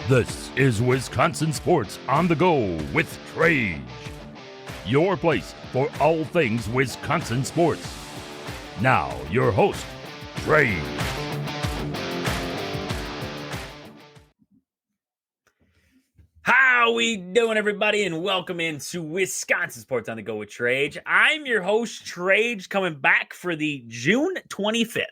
This is Wisconsin Sports on the Go with Trage, your place for all things Wisconsin sports. Now, your host, Trage. How we doing, everybody, and welcome into Wisconsin Sports on the Go with Trage. I'm your host, Trage, coming back for the June 25th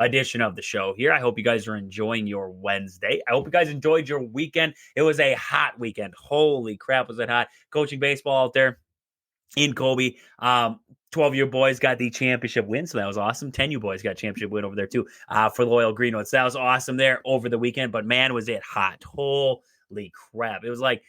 edition of the show here. I hope you guys are enjoying your Wednesday. I hope you guys enjoyed your weekend. It was a hot weekend. Holy crap, was it hot. Coaching baseball out there in Colby. 12U boys got the championship win, so that was awesome. 10U boys got a championship win over there, too, for Loyal Greenwoods. So that was awesome there over the weekend, but man, was it hot. Holy crap. It was like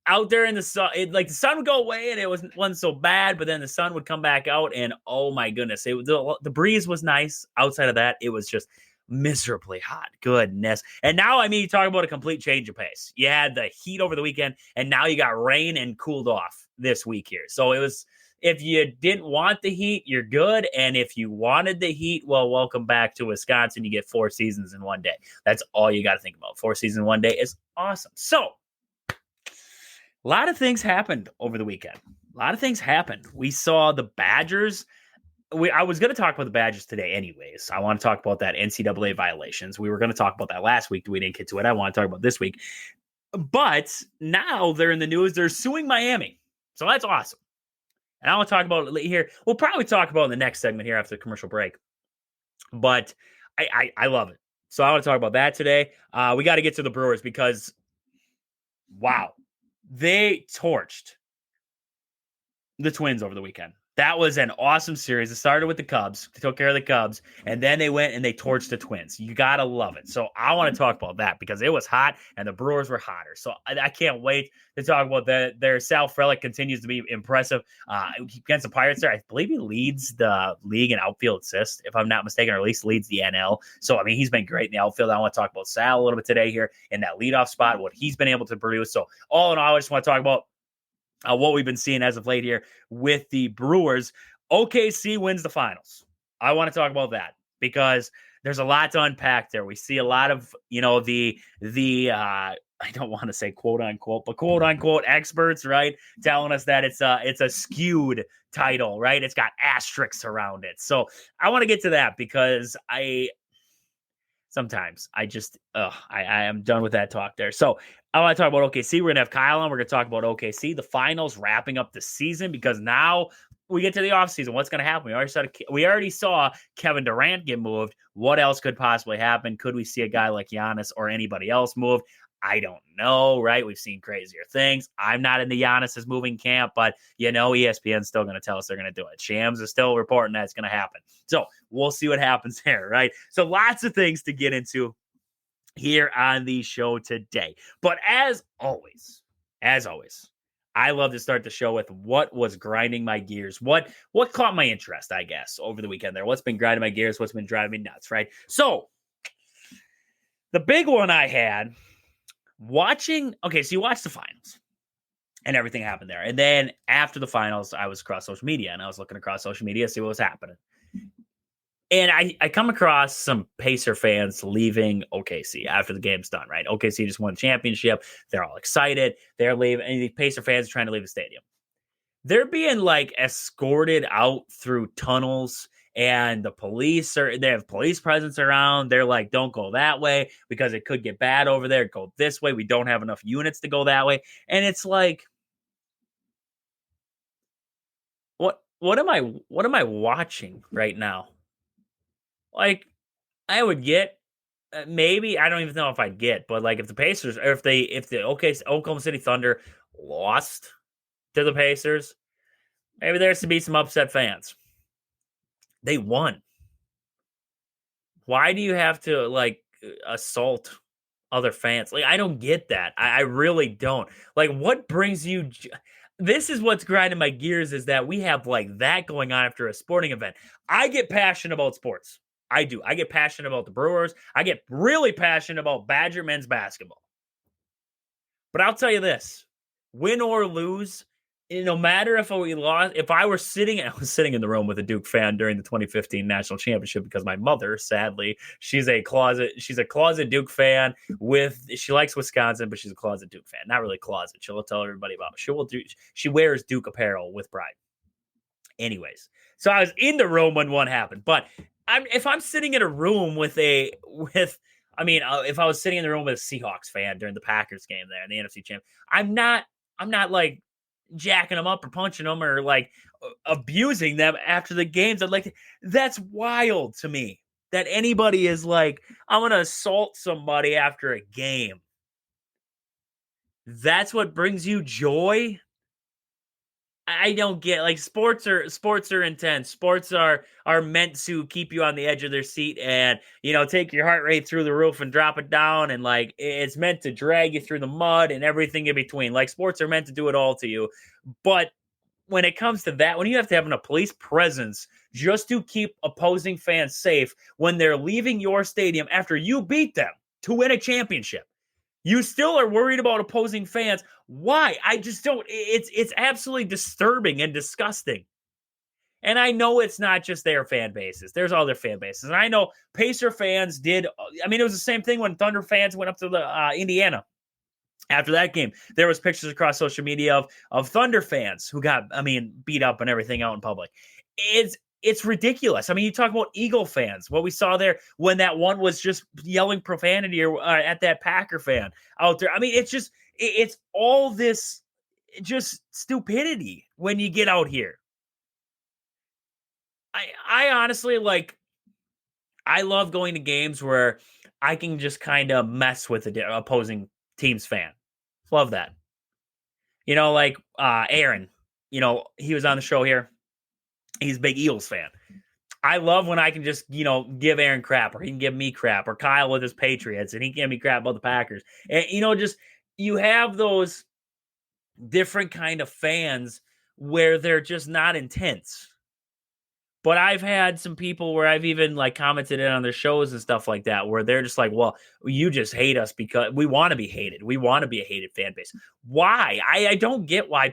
out there in the sun, the sun would go away and it wasn't so bad, but then the sun would come back out and oh my goodness, the breeze was nice. Outside of that, it was just miserably hot. Goodness. And now, you talk about a complete change of pace. You had the heat over the weekend and now you got rain and cooled off this week here. So it was, if you didn't want the heat, you're good. And if you wanted the heat, well, welcome back to Wisconsin. You get 4 seasons in one day. That's all you got to think about. 4 seasons in one day is awesome. So a lot of things happened over the weekend. A lot of things happened. We saw the Badgers. I was going to talk about the Badgers today anyways. I want to talk about that NCAA violations. We were going to talk about that last week. We didn't get to it. I want to talk about this week. But now they're in the news. They're suing Miami. So that's awesome. And I want to talk about it here. We'll probably talk about it in the next segment here after the commercial break. But I love it. So I want to talk about that today. We got to get to the Brewers because, wow, they torched the Twins over the weekend. That was an awesome series. It started with the Cubs. They took care of the Cubs. And then they went and they torched the Twins. You got to love it. So I want to talk about that because it was hot and the Brewers were hotter. So I can't wait to talk about that. Their Sal Frelick continues to be impressive against the Pirates there. I believe he leads the league in outfield assist, if I'm not mistaken, or at least leads the NL. So, he's been great in the outfield. I want to talk about Sal a little bit today here in that leadoff spot, what he's been able to produce. So all in all, I just want to talk about what we've been seeing as of late here with the Brewers. OKC wins the finals. I want to talk about that because there's a lot to unpack there. We see a lot of, the I don't want to say quote unquote, but quote unquote experts, right? Telling us that it's a skewed title, right? It's got asterisks around it. So I want to get to that because I am done with that talk there. So I want to talk about OKC. We're going to have Kyle on. We're going to talk about OKC, the finals, wrapping up the season because now we get to the offseason. What's going to happen? We already saw Kevin Durant get moved. What else could possibly happen? Could we see a guy like Giannis or anybody else move? I don't know, right? We've seen crazier things. I'm not in the Giannis is moving camp, but ESPN's still going to tell us they're going to do it. Shams is still reporting that it's going to happen. So we'll see what happens there, right? So lots of things to get into here on the show today. But as always, I love to start the show with what was grinding my gears. What caught my interest, I guess, over the weekend there. What's been grinding my gears? What's been driving me nuts, right? So the big one I had watching, so you watch the finals and everything happened there. And then after the finals, I was across social media and I was looking across social media to see what was happening. And I come across some Pacer fans leaving OKC after the game's done, right? OKC just won the championship. They're all excited. They're leaving. And the Pacer fans are trying to leave the stadium. They're being escorted out through tunnels and they have police presence around. They're like, don't go that way because it could get bad over there. Go this way. We don't have enough units to go that way. And it's like, what am I watching right now? I would get maybe, I don't even know if I'd get, but if the Pacers, or if the Oklahoma City Thunder lost to the Pacers, maybe there's to be some upset fans. They won. Why do you have to assault other fans? I don't get that. I really don't. What brings you? This is what's grinding my gears is that we have that going on after a sporting event. I get passionate about sports. I do. I get passionate about the Brewers. I get really passionate about Badger men's basketball. But I'll tell you this, win or lose, no matter if we lost, if I was sitting in the room with a Duke fan during the 2015 national championship because my mother, sadly, she's a closet Duke fan she likes Wisconsin, but she's a closet Duke fan. Not really closet. She'll tell everybody about it. She wears Duke apparel with pride. Anyways, so I was in the room when one happened, but if I'm sitting in a room if I was sitting in the room with a Seahawks fan during the Packers game there in the NFC Championship, I'm not like jacking them up or punching them or like abusing them after the games. That's wild to me that anybody is like, I'm going to assault somebody after a game. That's what brings you joy. I don't get, like, sports are intense. Sports are meant to keep you on the edge of their seat and, take your heart rate through the roof and drop it down. And like, it's meant to drag you through the mud and everything in between. Like, sports are meant to do it all to you. But when it comes to that, when you have to have a police presence just to keep opposing fans safe when they're leaving your stadium after you beat them to win a championship, you still are worried about opposing fans. Why? I just don't. It's absolutely disturbing and disgusting. And I know it's not just their fan bases. There's other fan bases. And I know Pacer fans did. I mean, it was the same thing when Thunder fans went up to the Indiana. After that game, there was pictures across social media of Thunder fans who got, beat up and everything out in public. It's ridiculous. I mean, you talk about Eagle fans, what we saw there when that one was just yelling profanity at that Packer fan out there. I mean, it's all this just stupidity when you get out here. I honestly, like, I love going to games where I can just kind of mess with the opposing team's fan. Love that. Like Aaron, he was on the show here. He's a big Eagles fan. I love when I can just, give Aaron crap, or he can give me crap, or Kyle with his Patriots, and he can give me crap about the Packers. And, just, you have those different kind of fans where they're just not intense. But I've had some people where I've even like commented in on their shows and stuff like that, where they're just like, well, you just hate us because we want to be hated. We want to be a hated fan base. Why? I don't get why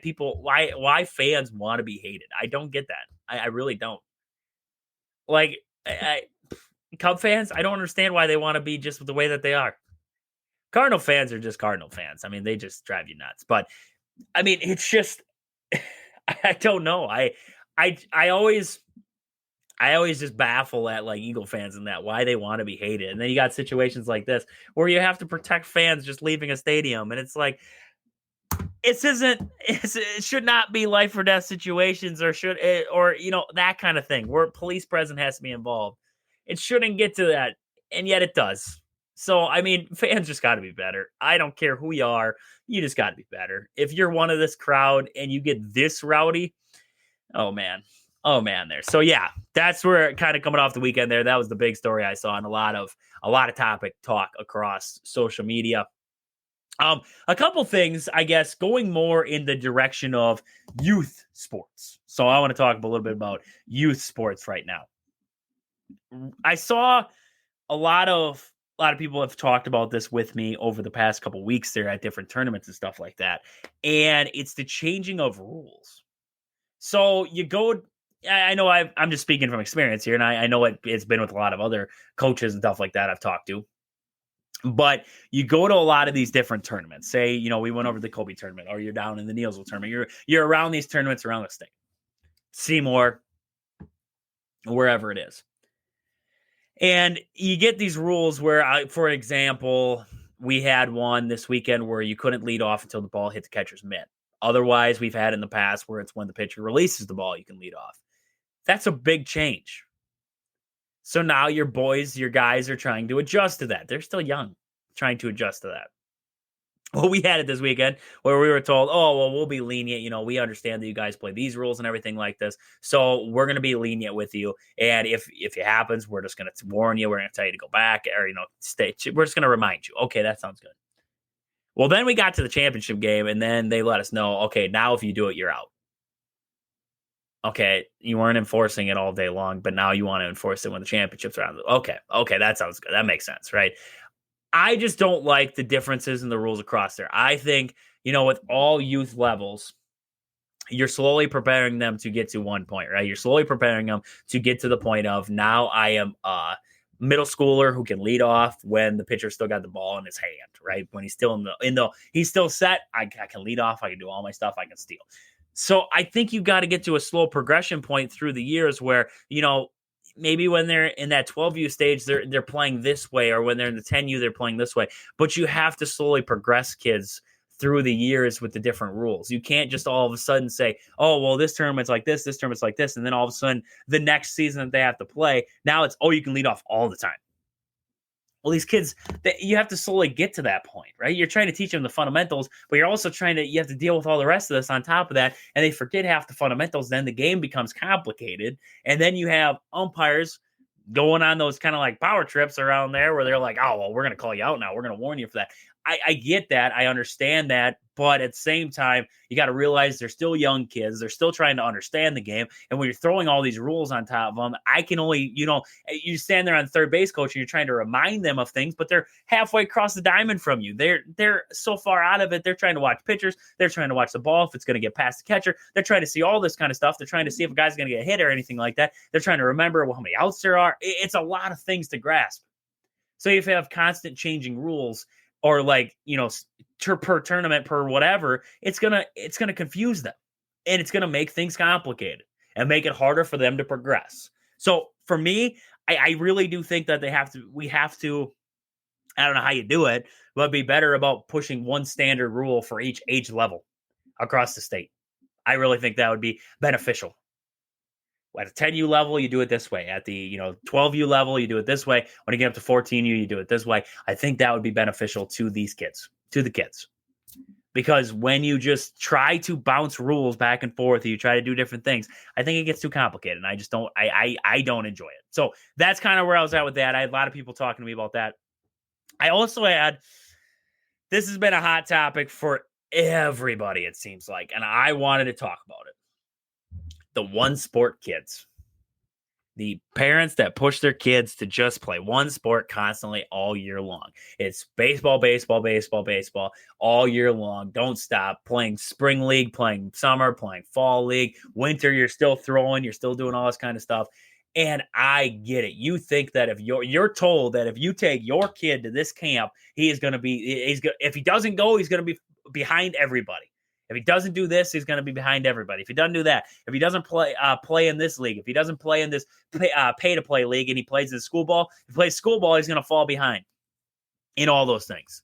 fans want to be hated. I don't get that. I really don't. Like, Cub fans, I don't understand why they want to be just the way that they are. Cardinal fans are just Cardinal fans. I mean, they just drive you nuts. But I mean, it's just, I don't know. I always just baffle at like Eagle fans and that why they want to be hated. And then you got situations like this where you have to protect fans just leaving a stadium. And it's like, it should not be life or death situations or that kind of thing where police presence has to be involved. It shouldn't get to that. And yet it does. So, I mean, fans just got to be better. I don't care who you are. You just got to be better. If you're one of this crowd and you get this rowdy, oh man there. So yeah, that's where it kind of coming off the weekend there. That was the big story I saw, and a lot of topic talk across social media. A couple things, I guess, going more in the direction of youth sports. So I want to talk a little bit about youth sports right now. I saw a lot of people have talked about this with me over the past couple weeks there at different tournaments and stuff like that. And it's the changing of rules. So you go, I know I'm just speaking from experience here, and I know it's been with a lot of other coaches and stuff like that I've talked to. But you go to a lot of these different tournaments. Say, we went over the Kobe tournament, or you're down in the Nielsville tournament. You're around these tournaments around the state. Seymour, wherever it is. And you get these rules where, for example, we had one this weekend where you couldn't lead off until the ball hit the catcher's mitt. Otherwise, we've had in the past where it's when the pitcher releases the ball, you can lead off. That's a big change. So now your guys are trying to adjust to that. They're still young, trying to adjust to that. Well, we had it this weekend where we were told, oh, well, we'll be lenient. We understand that you guys play these rules and everything like this. So we're going to be lenient with you. And if it happens, we're just going to warn you. We're going to tell you to go back or, stay. We're just going to remind you. Okay, that sounds good. Well, then we got to the championship game, and then they let us know, okay, now if you do it, you're out. Okay, you weren't enforcing it all day long, but now you want to enforce it when the championship's around. Okay, that sounds good. That makes sense, right? I just don't like the differences in the rules across there. I think, with all youth levels, you're slowly preparing them to get to one point, right? You're slowly preparing them to get to the point of now I am a middle schooler who can lead off when the pitcher still got the ball in his hand, right? When he's still he's still set. I can lead off. I can do all my stuff. I can steal. So I think you got to get to a slow progression point through the years where, maybe when they're in that 12U stage, they're playing this way, or when they're in the 10U, they're playing this way. But you have to slowly progress kids through the years with the different rules. You can't just all of a sudden say, oh, well, this tournament's like this tournament's like this. And then all of a sudden, the next season that they have to play, now it's, oh, you can lead off all the time. Well, these kids, you have to slowly get to that point, right? You're trying to teach them the fundamentals, but you're also you have to deal with all the rest of this on top of that, and they forget half the fundamentals. Then the game becomes complicated, and then you have umpires going on those kind of like power trips around there where they're like, oh, well, we're going to call you out now. We're going to warn you for that. I get that. I understand that. But at the same time, you got to realize they're still young kids. They're still trying to understand the game. And when you're throwing all these rules on top of them, I can only, you stand there on third base coach and you're trying to remind them of things, but they're halfway across the diamond from you. They're so far out of it. They're trying to watch pitchers. They're trying to watch the ball if it's going to get past the catcher. They're trying to see all this kind of stuff. They're trying to see if a guy's going to get hit or anything like that. They're trying to remember how many outs there are. It's a lot of things to grasp. So if you have constant changing rules, or per tournament, per whatever, it's gonna confuse them, and it's gonna make things complicated and make it harder for them to progress. So for me, I really do think that we have to. I don't know how you do it, but be better about pushing one standard rule for each age level across the state. I really think that would be beneficial. At a 10U level, you do it this way. At the 12U level, you do it this way. When you get up to 14U, you do it this way. I think that would be beneficial to the kids. Because when you just try to bounce rules back and forth, you try to do different things, I think it gets too complicated. And I just don't, I don't enjoy it. So that's kind of where I was at with that. I had a lot of people talking to me about that. I also had, this has been a hot topic for everybody, it seems like, and I wanted to talk about it. The one sport kids, the parents that push their kids to just play one sport constantly all year long. It's baseball, baseball, baseball, baseball all year long. Don't stop playing spring league, playing summer, playing fall league, winter. You're still throwing, you're still doing all this kind of stuff. And I get it. You think that if you're told that if you take your kid to this camp, if he doesn't go, he's going to be behind everybody. If he doesn't do this, he's going to be behind everybody. If he doesn't do that, if he doesn't play in this league, if he doesn't play in this pay-to-play league and he plays in school ball, if he plays school ball, he's going to fall behind in all those things.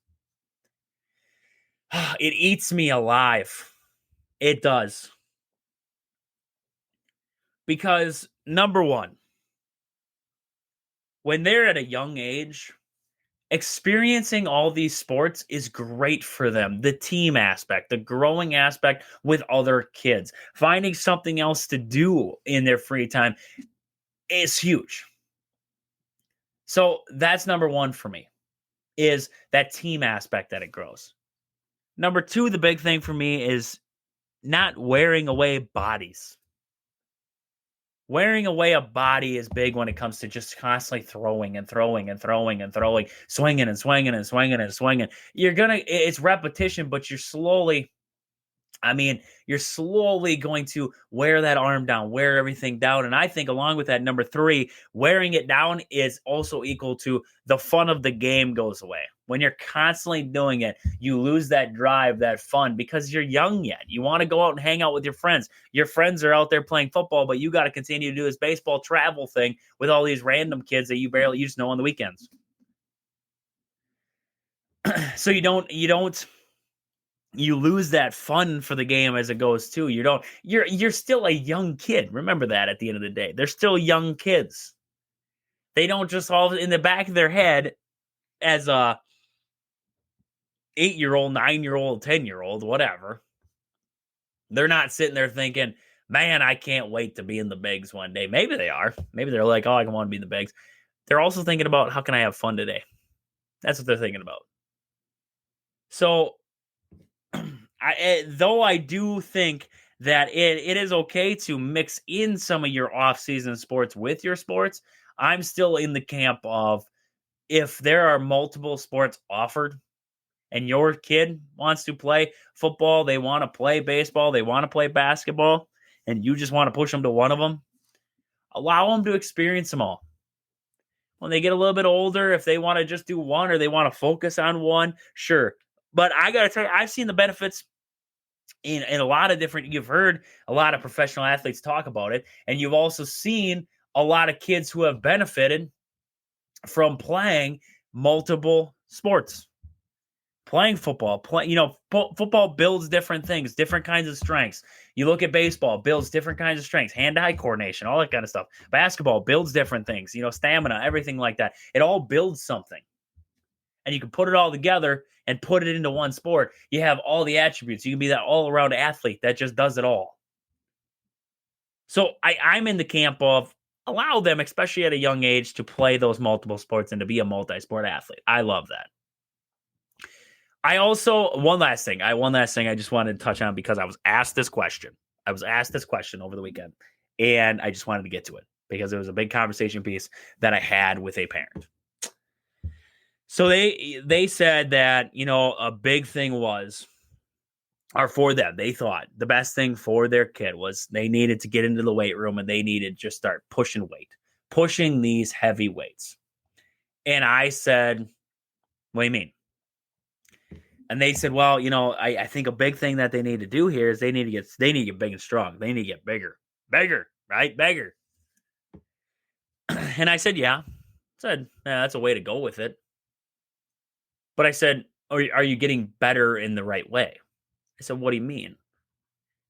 It eats me alive. It does. Because, number one, when they're at a young age, experiencing all these sports is great for them. The team aspect, the growing aspect with other kids, finding something else to do in their free time is huge. So that's number one for me, is that team aspect that it grows. Number two, the big thing for me is not wearing away bodies. Wearing away a body is big when it comes to just constantly throwing and throwing and throwing and throwing, swinging and swinging and swinging and swinging. It's repetition, but you're slowly going to wear that arm down, wear everything down. And I think along with that, number three, wearing it down is also equal to the fun of the game goes away. When you're constantly doing it, you lose that drive, that fun, because you're young yet. You want to go out and hang out with your friends. Your friends are out there playing football, but you got to continue to do this baseball travel thing with all these random kids that you just know on the weekends. So you lose that fun for the game as it goes too. You're still a young kid. Remember that at the end of the day. They're still young kids. They don't just all in the back of their head as a 8-year-old, 9-year-old, 10-year-old, whatever. They're not sitting there thinking, man, I can't wait to be in the bigs one day. Maybe they are. Maybe they're like, oh, I want to be in the bigs. They're also thinking about, how can I have fun today? That's what they're thinking about. So, though I do think that it is okay to mix in some of your off-season sports with your sports, I'm still in the camp of, if there are multiple sports offered, and your kid wants to play football, they want to play baseball, they want to play basketball, and you just want to push them to one of them, allow them to experience them all. When they get a little bit older, if they want to just do one or they want to focus on one, sure. But I got to tell you, I've seen the benefits in a lot of different, you've heard a lot of professional athletes talk about it, and you've also seen a lot of kids who have benefited from playing multiple sports. Playing football, football builds different things, different kinds of strengths. You look at baseball, builds different kinds of strengths, hand-eye coordination, all that kind of stuff. Basketball builds different things, stamina, everything like that. It all builds something. And you can put it all together and put it into one sport. You have all the attributes. You can be that all-around athlete that just does it all. So I'm in the camp of allow them, especially at a young age, to play those multiple sports and to be a multi-sport athlete. I love that. I also, one last thing I just wanted to touch on because I was asked this question. Over the weekend, and I just wanted to get to it because it was a big conversation piece that I had with a parent. So they said that, a big thing was, or for them, they thought the best thing for their kid was they needed to get into the weight room and they needed to just start pushing these heavy weights. And I said, what do you mean? And they said, well, I think a big thing that they need to do here is they need to get big and strong. They need to get bigger, right? Bigger. And I said, yeah. That's a way to go with it. But I said, are you getting better in the right way? I said, what do you mean?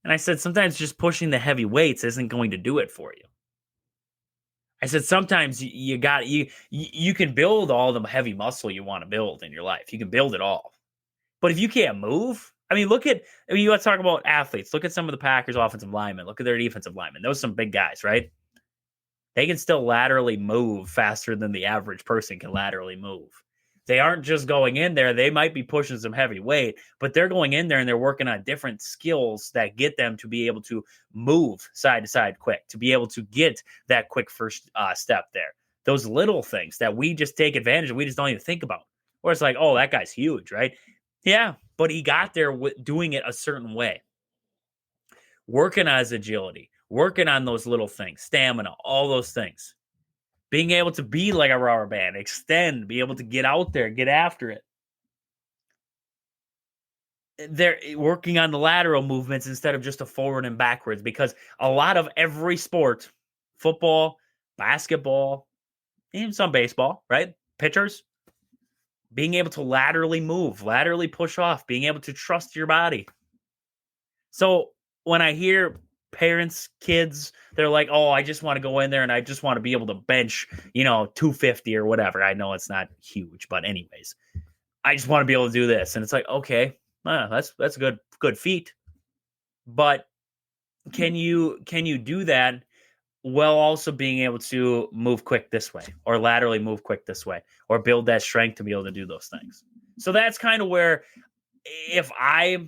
And I said, sometimes just pushing the heavy weights isn't going to do it for you. I said, sometimes you can build all the heavy muscle you want to build in your life. You can build it all. But if you can't move, let's talk about athletes. Look at some of the Packers offensive linemen. Look at their defensive linemen. Those are some big guys, right? They can still laterally move faster than the average person can laterally move. They aren't just going in there. They might be pushing some heavy weight, but they're going in there and they're working on different skills that get them to be able to move side to side quick, to be able to get that quick first step there. Those little things that we just take advantage of, we just don't even think about. Or it's like, oh, that guy's huge, right? Yeah, but he got there doing it a certain way. Working on his agility, working on those little things, stamina, all those things. Being able to be like a rubber band, extend, be able to get out there, get after it. They're working on the lateral movements instead of just a forward and backwards, because a lot of every sport, football, basketball, even some baseball, right? Pitchers, being able to laterally move, laterally push off, being able to trust your body. So when I hear parents, kids, they're like, oh, I just want to go in there and I just want to be able to bench, 250 or whatever. I know it's not huge, but anyways, I just want to be able to do this. And it's like, okay, that's a good feat. But can you do that while also being able to move quick this way, or laterally move quick this way, or build that strength to be able to do those things? So that's kind of where, if I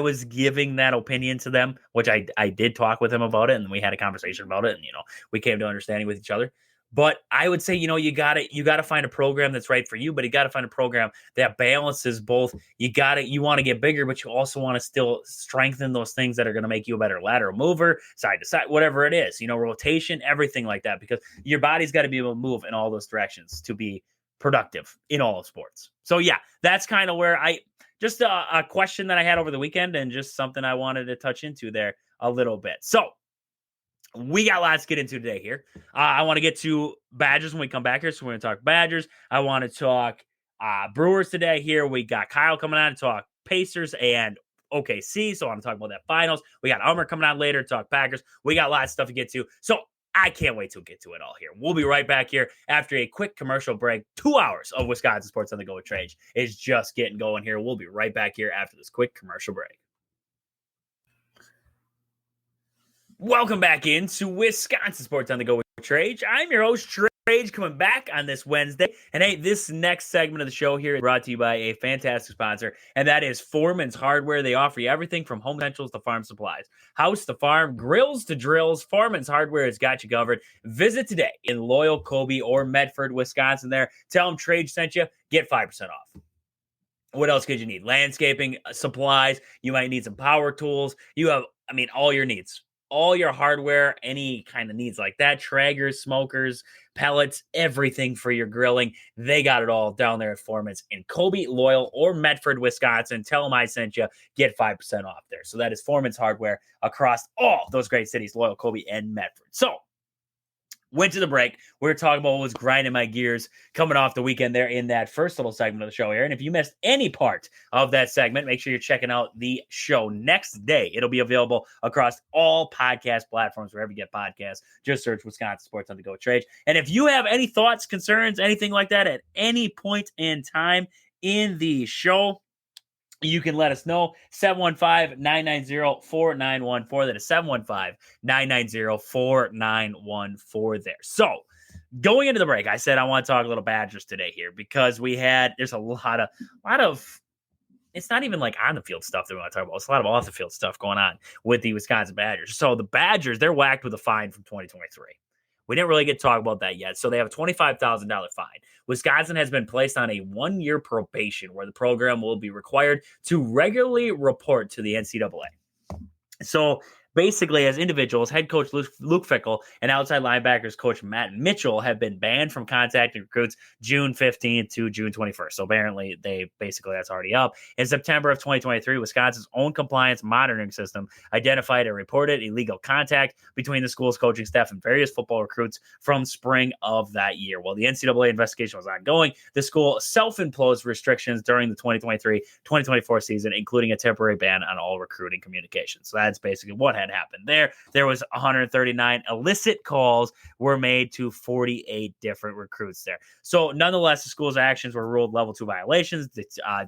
was giving that opinion to them, which I did talk with them about it, and we had a conversation about it, and we came to understanding with each other. But I would say, you gotta find a program that's right for you, but you gotta find a program that balances both. You want to get bigger, but you also want to still strengthen those things that are going to make you a better lateral mover, side to side, whatever it is, rotation, everything like that, because your body's got to be able to move in all those directions to be productive in all of sports. So yeah, that's kind of where just a question that I had over the weekend, and just something I wanted to touch into there a little bit. So we got lots to get into today here. I want to get to Badgers when we come back here. So we're going to talk Badgers. I want to talk Brewers today here. We got Kyle coming on to talk Pacers and OKC. So I want to talk about that finals. We got Umar coming on later to talk Packers. We got lots of stuff to get to. So I can't wait to get to it all here. We'll be right back here after a quick commercial break. 2 hours of Wisconsin Sports on the Go with Trage is just getting going here. We'll be right back here after this quick commercial break. Welcome back into Wisconsin Sports on the Go with Trage. I'm your host, Trage, coming back on this Wednesday. And hey, this next segment of the show here is brought to you by a fantastic sponsor, and that is Foreman's Hardware. They offer you everything from home essentials to farm supplies, house to farm, grills to drills. Foreman's Hardware has got you covered. Visit today in Loyal, Kobe, or Medford, Wisconsin there. Tell them Trage sent you. Get 5% off. What else could you need? Landscaping supplies. You might need some power tools. You have, all your needs, all your hardware, any kind of needs like that. Traegers, smokers, pellets, everything for your grilling. They got it all down there at Foreman's in Colby, Loyal, or Medford, Wisconsin. Tell them I sent you. Get 5% off there. So that is Foreman's Hardware across all those great cities, Loyal, Colby, and Medford. So went to the break. We were talking about what was grinding my gears coming off the weekend there in that first little segment of the show here. And if you missed any part of that segment, make sure you're checking out the show next day. It'll be available across all podcast platforms, wherever you get podcasts. Just search Wisconsin Sports on the Go Trade. And if you have any thoughts, concerns, anything like that at any point in time in the show, you can let us know. 715-990-4914. That is 715-990-4914 there. So going into the break, I said I want to talk a little Badgers today here because there's a lot of, it's not even like on the field stuff that we want to talk about. It's a lot of off the field stuff going on with the Wisconsin Badgers. So the Badgers, they're whacked with a fine from 2023. We didn't really get to talk about that yet. So they have a $25,000 fine. Wisconsin has been placed on a 1-year probation where the program will be required to regularly report to the NCAA. So basically, as individuals, head coach Luke Fickell and outside linebackers coach Matt Mitchell have been banned from contacting recruits June 15th to June 21st. So apparently, that's already up. In September of 2023, Wisconsin's own compliance monitoring system identified a reported illegal contact between the school's coaching staff and various football recruits from spring of that year. While the NCAA investigation was ongoing, the school self-imposed restrictions during the 2023-2024 season, including a temporary ban on all recruiting communications. So that's basically what happened there. There was 139 illicit calls were made to 48 different recruits there. So nonetheless, the school's actions were ruled level 2 violations,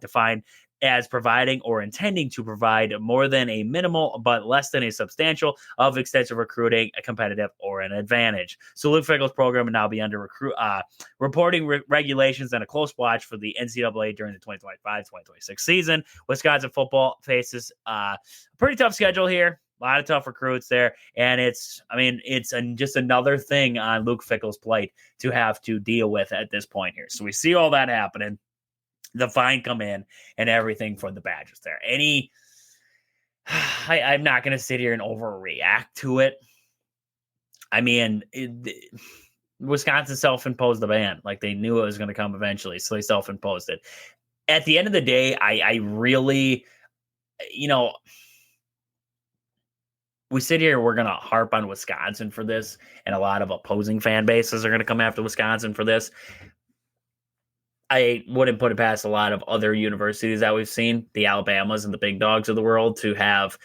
defined as providing or intending to provide more than a minimal but less than a substantial of extensive recruiting, a competitive, or an advantage. So Luke Fickell's program will now be under reporting regulations and a close watch for the NCAA during the 2025-2026 season. Wisconsin football faces a pretty tough schedule here. A lot of tough recruits there. And it's just another thing on Luke Fickell's plate to have to deal with at this point here. So we see all that happening. The fine come in and everything for the Badgers there. I'm not going to sit here and overreact to it. Wisconsin self-imposed the ban. Like they knew it was going to come eventually. So they self-imposed it. At the end of the day, I really, we sit here, we're going to harp on Wisconsin for this, and a lot of opposing fan bases are going to come after Wisconsin for this. I wouldn't put it past a lot of other universities that we've seen, the Alabamas and the big dogs of the world, to have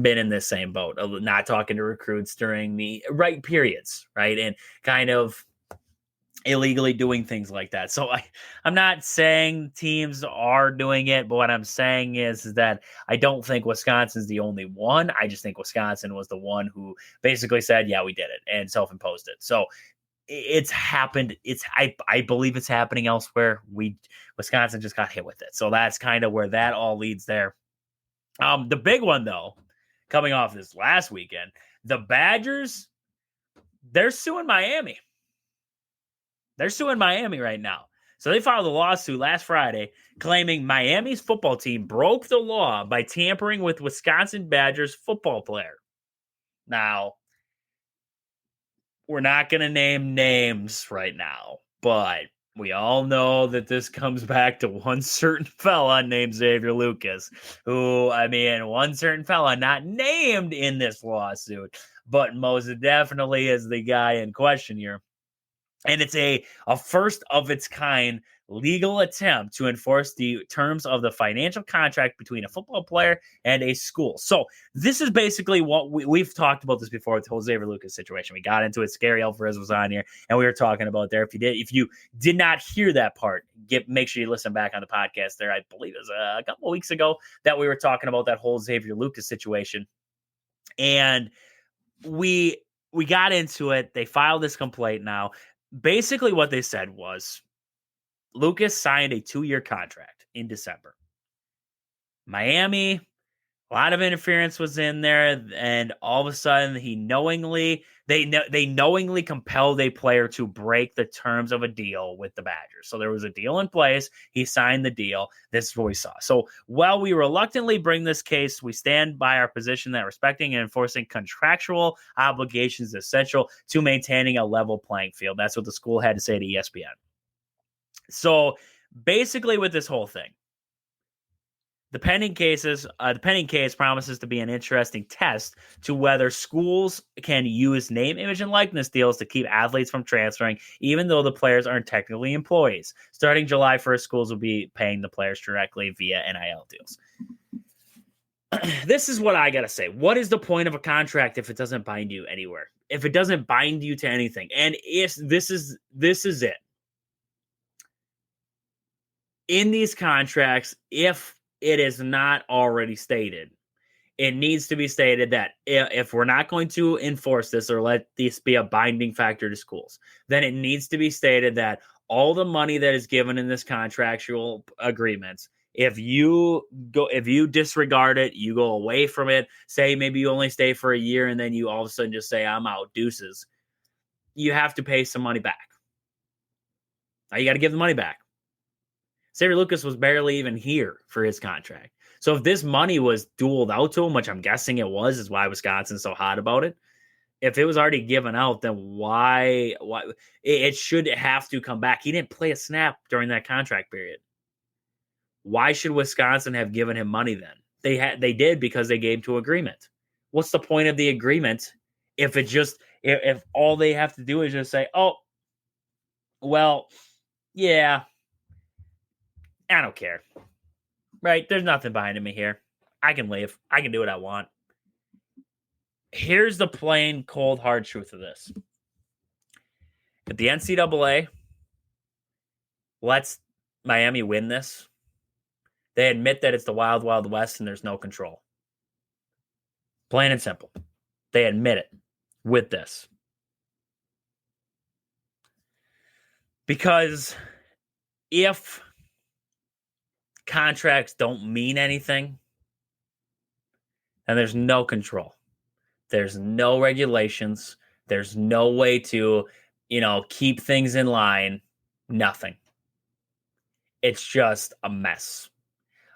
been in this same boat, of not talking to recruits during the right periods, right? And kind of illegally doing things like that. So I'm not saying teams are doing it, but what I'm saying is that I don't think Wisconsin's the only one. I just think Wisconsin was the one who basically said, yeah, we did it, and self-imposed it. So it's happened. I believe it's happening elsewhere. Wisconsin just got hit with it. So that's kind of where that all leads there. The big one, though, coming off this last weekend, the Badgers, they're suing Miami. They're suing Miami right now. So they filed a lawsuit last Friday claiming Miami's football team broke the law by tampering with Wisconsin Badgers football player. Now, we're not going to name names right now, but we all know that this comes back to one certain fella named Xavier Lucas, who, one certain fella not named in this lawsuit, but most definitely is the guy in question here. And it's a first of its kind legal attempt to enforce the terms of the financial contract between a football player and a school. So this is basically what we've talked about this before with the whole Xavier Lucas situation. We got into it. Scary Alvarez was on here, and we were talking about there. If you did not hear that part, make sure you listen back on the podcast there. I believe it was a couple of weeks ago that we were talking about that whole Xavier Lucas situation. And we got into it. They filed this complaint now. Basically, what they said was Lucas signed a 2-year contract in December. Miami A lot of interference was in there, and all of a sudden they knowingly compelled a player to break the terms of a deal with the Badgers. So there was a deal in place. He signed the deal. This is what we saw. So while we reluctantly bring this case, we stand by our position that respecting and enforcing contractual obligations is essential to maintaining a level playing field. That's what the school had to say to ESPN. So basically with this whole thing, the pending case promises to be an interesting test to whether schools can use name, image, and likeness deals to keep athletes from transferring, even though the players aren't technically employees. Starting July 1st, schools will be paying the players directly via NIL deals. This is what I got to say. What is the point of a contract if it doesn't bind you anywhere? If it doesn't bind you to anything? And if this is it. In these contracts, if it is not already stated, it needs to be stated that if we're not going to enforce this or let this be a binding factor to schools, then it needs to be stated that all the money that is given in this contractual agreements, if you disregard it, you go away from it, say maybe you only stay for a year and then you all of a sudden just say, I'm out, deuces, you have to pay some money back. Now you got to give the money back. Xavier Lucas was barely even here for his contract. So if this money was dueled out to him, which I'm guessing it was, is why Wisconsin's so hot about it. If it was already given out, then why it should have to come back. He didn't play a snap during that contract period. Why should Wisconsin have given him money then? They did because they gave to agreement. What's the point of the agreement if all they have to do is just say, oh, well, yeah, I don't care. Right? There's nothing behind me here. I can leave. I can do what I want. Here's the plain, cold, hard truth of this. If the NCAA lets Miami win this, they admit that it's the wild, wild west and there's no control. Plain and simple. They admit it with this. Because if contracts don't mean anything, and there's no control, there's no regulations, there's no way to, keep things in line, nothing. It's just a mess.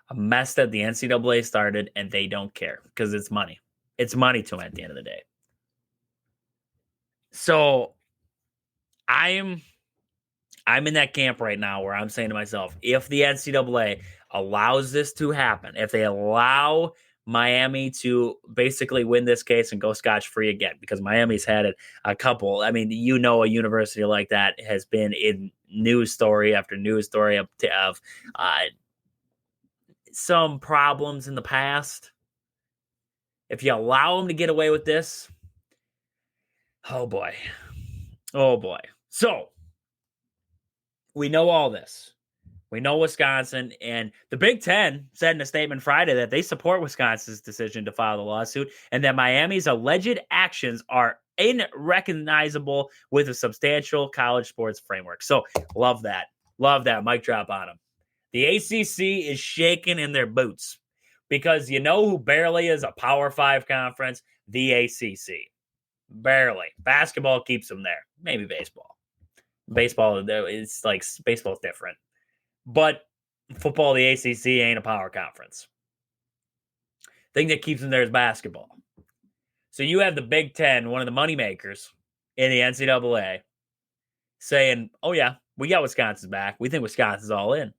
A mess that the NCAA started, and they don't care because it's money. It's money to them at the end of the day. So I'm in that camp right now where I'm saying to myself, if the NCAA allows this to happen, if they allow Miami to basically win this case and go scotch-free again, because Miami's had it a couple. I mean, a university like that has been in news story after news story of some problems in the past. If you allow them to get away with this, oh boy. So we know all this. We know Wisconsin, and the Big Ten said in a statement Friday that they support Wisconsin's decision to file the lawsuit and that Miami's alleged actions are unrecognizable with a substantial college sports framework. So love that. Love that. Mic drop on them. The ACC is shaking in their boots because you know who barely is a Power 5 conference? The ACC. Barely. Basketball keeps them there. Maybe baseball. Baseball, it's like baseball's different. But football, the ACC ain't a power conference. Thing that keeps them there is basketball. So you have the Big Ten, one of the moneymakers in the NCAA, saying, oh yeah, we got Wisconsin's back. We think Wisconsin's all in.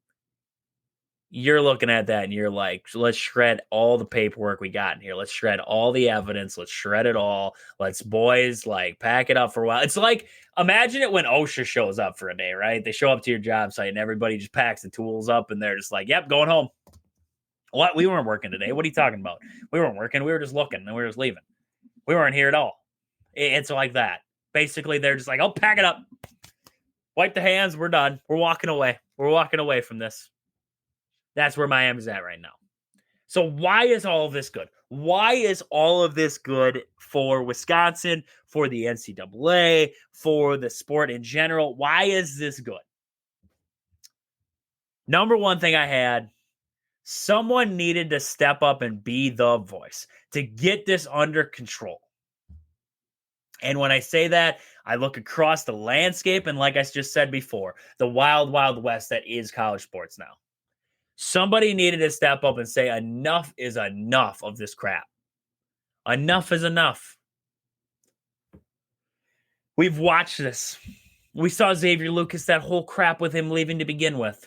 You're looking at that and you're like, let's shred all the paperwork we got in here. Let's shred all the evidence. Let's shred it all. Let's pack it up for a while. It's like, imagine it when OSHA shows up for a day, right? They show up to your job site and everybody just packs the tools up and they're just like, yep, going home. What? We weren't working today. What are you talking about? We weren't working. We were just looking and we were just leaving. We weren't here at all. It's like that. Basically, they're just like, oh, pack it up. Wipe the hands. We're done. We're walking away. We're walking away from this. That's where Miami's at right now. So why is all of this good? Why is all of this good for Wisconsin, for the NCAA, for the sport in general? Why is this good? Number one thing I had Someone needed to step up and be the voice to get this under control. And when I say that, I look across the landscape, and like I just said before, the wild, wild west that is college sports now. Somebody needed to step up and say, enough is enough of this crap. Enough is enough. We've watched this. We saw Xavier Lucas, that whole crap with him leaving to begin with.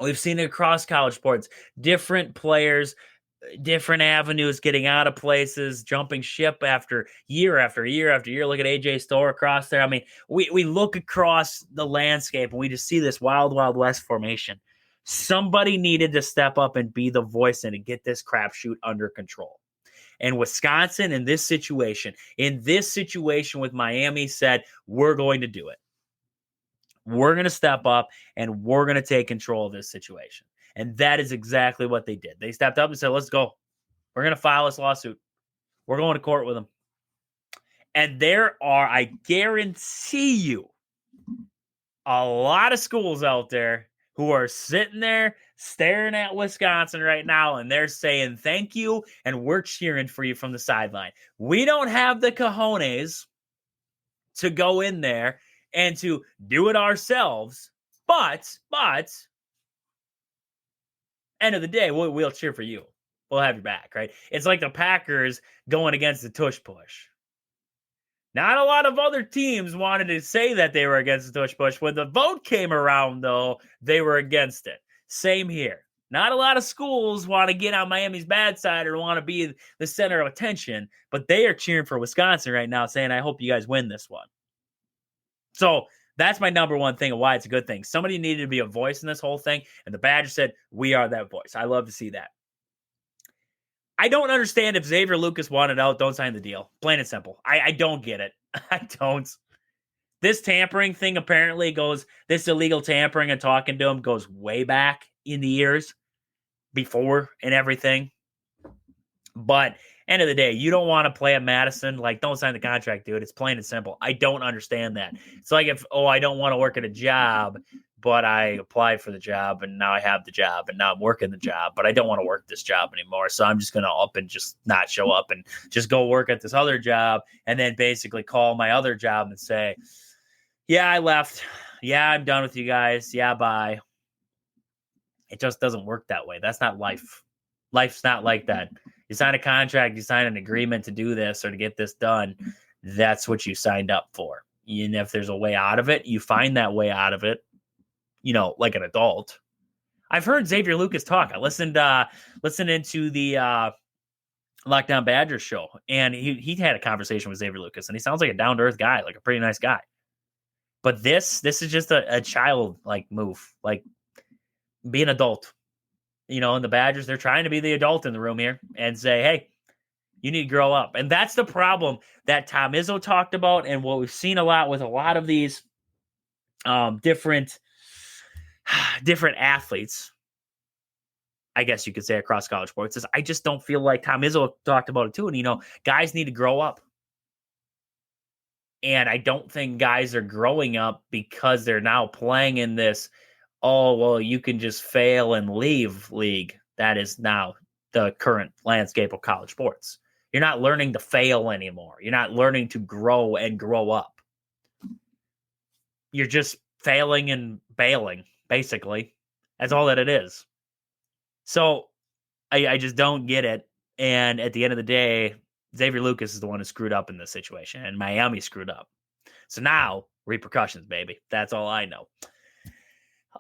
We've seen it across college sports. Different players, different avenues, getting out of places, jumping ship after year after year after year. Look at AJ Storr across there. I mean, we look across the landscape and we just see this wild, wild west formation. Somebody needed to step up and be the voice and to get this crapshoot under control. And Wisconsin in this situation with Miami said, we're going to do it. We're going to step up and we're going to take control of this situation. And that is exactly what they did. They stepped up and said, let's go. We're going to file this lawsuit. We're going to court with them. And there are, I guarantee you, a lot of schools out there who are sitting there staring at Wisconsin right now, and they're saying thank you, and we're cheering for you from the sideline. We don't have the cojones to go in there and to do it ourselves, but end of the day, we'll cheer for you. We'll have your back, right? It's like the Packers going against the tush push. Not a lot of other teams wanted to say that they were against the tush push. When the vote came around, though, they were against it. Same here. Not a lot of schools want to get on Miami's bad side or want to be the center of attention, but they are cheering for Wisconsin right now, saying, I hope you guys win this one. So that's my number one thing of why it's a good thing. Somebody needed to be a voice in this whole thing, and the Badgers said, we are that voice. I love to see that. I don't understand if Xavier Lucas wanted out, don't sign the deal. Plain and simple. I don't get it. I don't. This tampering thing apparently goes, this illegal tampering and talking to him goes way back in the years before and everything. But end of the day, you don't want to play at Madison. Like, don't sign the contract, dude. It's plain and simple. I don't understand that. It's like if, I don't want to work at a job, but I applied for the job and now I have the job and now I'm working the job, but I don't want to work this job anymore. So I'm just going to up and just not show up and just go work at this other job and then basically call my other job and say, yeah, I left. Yeah, I'm done with you guys. Yeah, bye. It just doesn't work that way. That's not life. Life's not like that. You sign a contract, you sign an agreement to do this or to get this done. That's what you signed up for. And if there's a way out of it, you find that way out of it, like an adult. I've heard Xavier Lucas talk. I listened into the Lockdown Badgers show, and he had a conversation with Xavier Lucas, and he sounds like a down-to-earth guy, like a pretty nice guy. But this is just a child-like move, like be an adult. And the Badgers, they're trying to be the adult in the room here and say, hey, you need to grow up. And that's the problem that Tom Izzo talked about, and what we've seen a lot with a lot of these different athletes, I guess you could say, across college sports, is I just don't feel like Tom Izzo talked about it too. And, guys need to grow up. And I don't think guys are growing up because they're now playing in this, you can just fail and leave league. That is now the current landscape of college sports. You're not learning to fail anymore. You're not learning to grow and grow up. You're just failing and bailing, basically. That's all that it is. So I just don't get it. And at the end of the day, Xavier Lucas is the one who screwed up in this situation, and Miami screwed up. So now, repercussions, baby. That's all I know.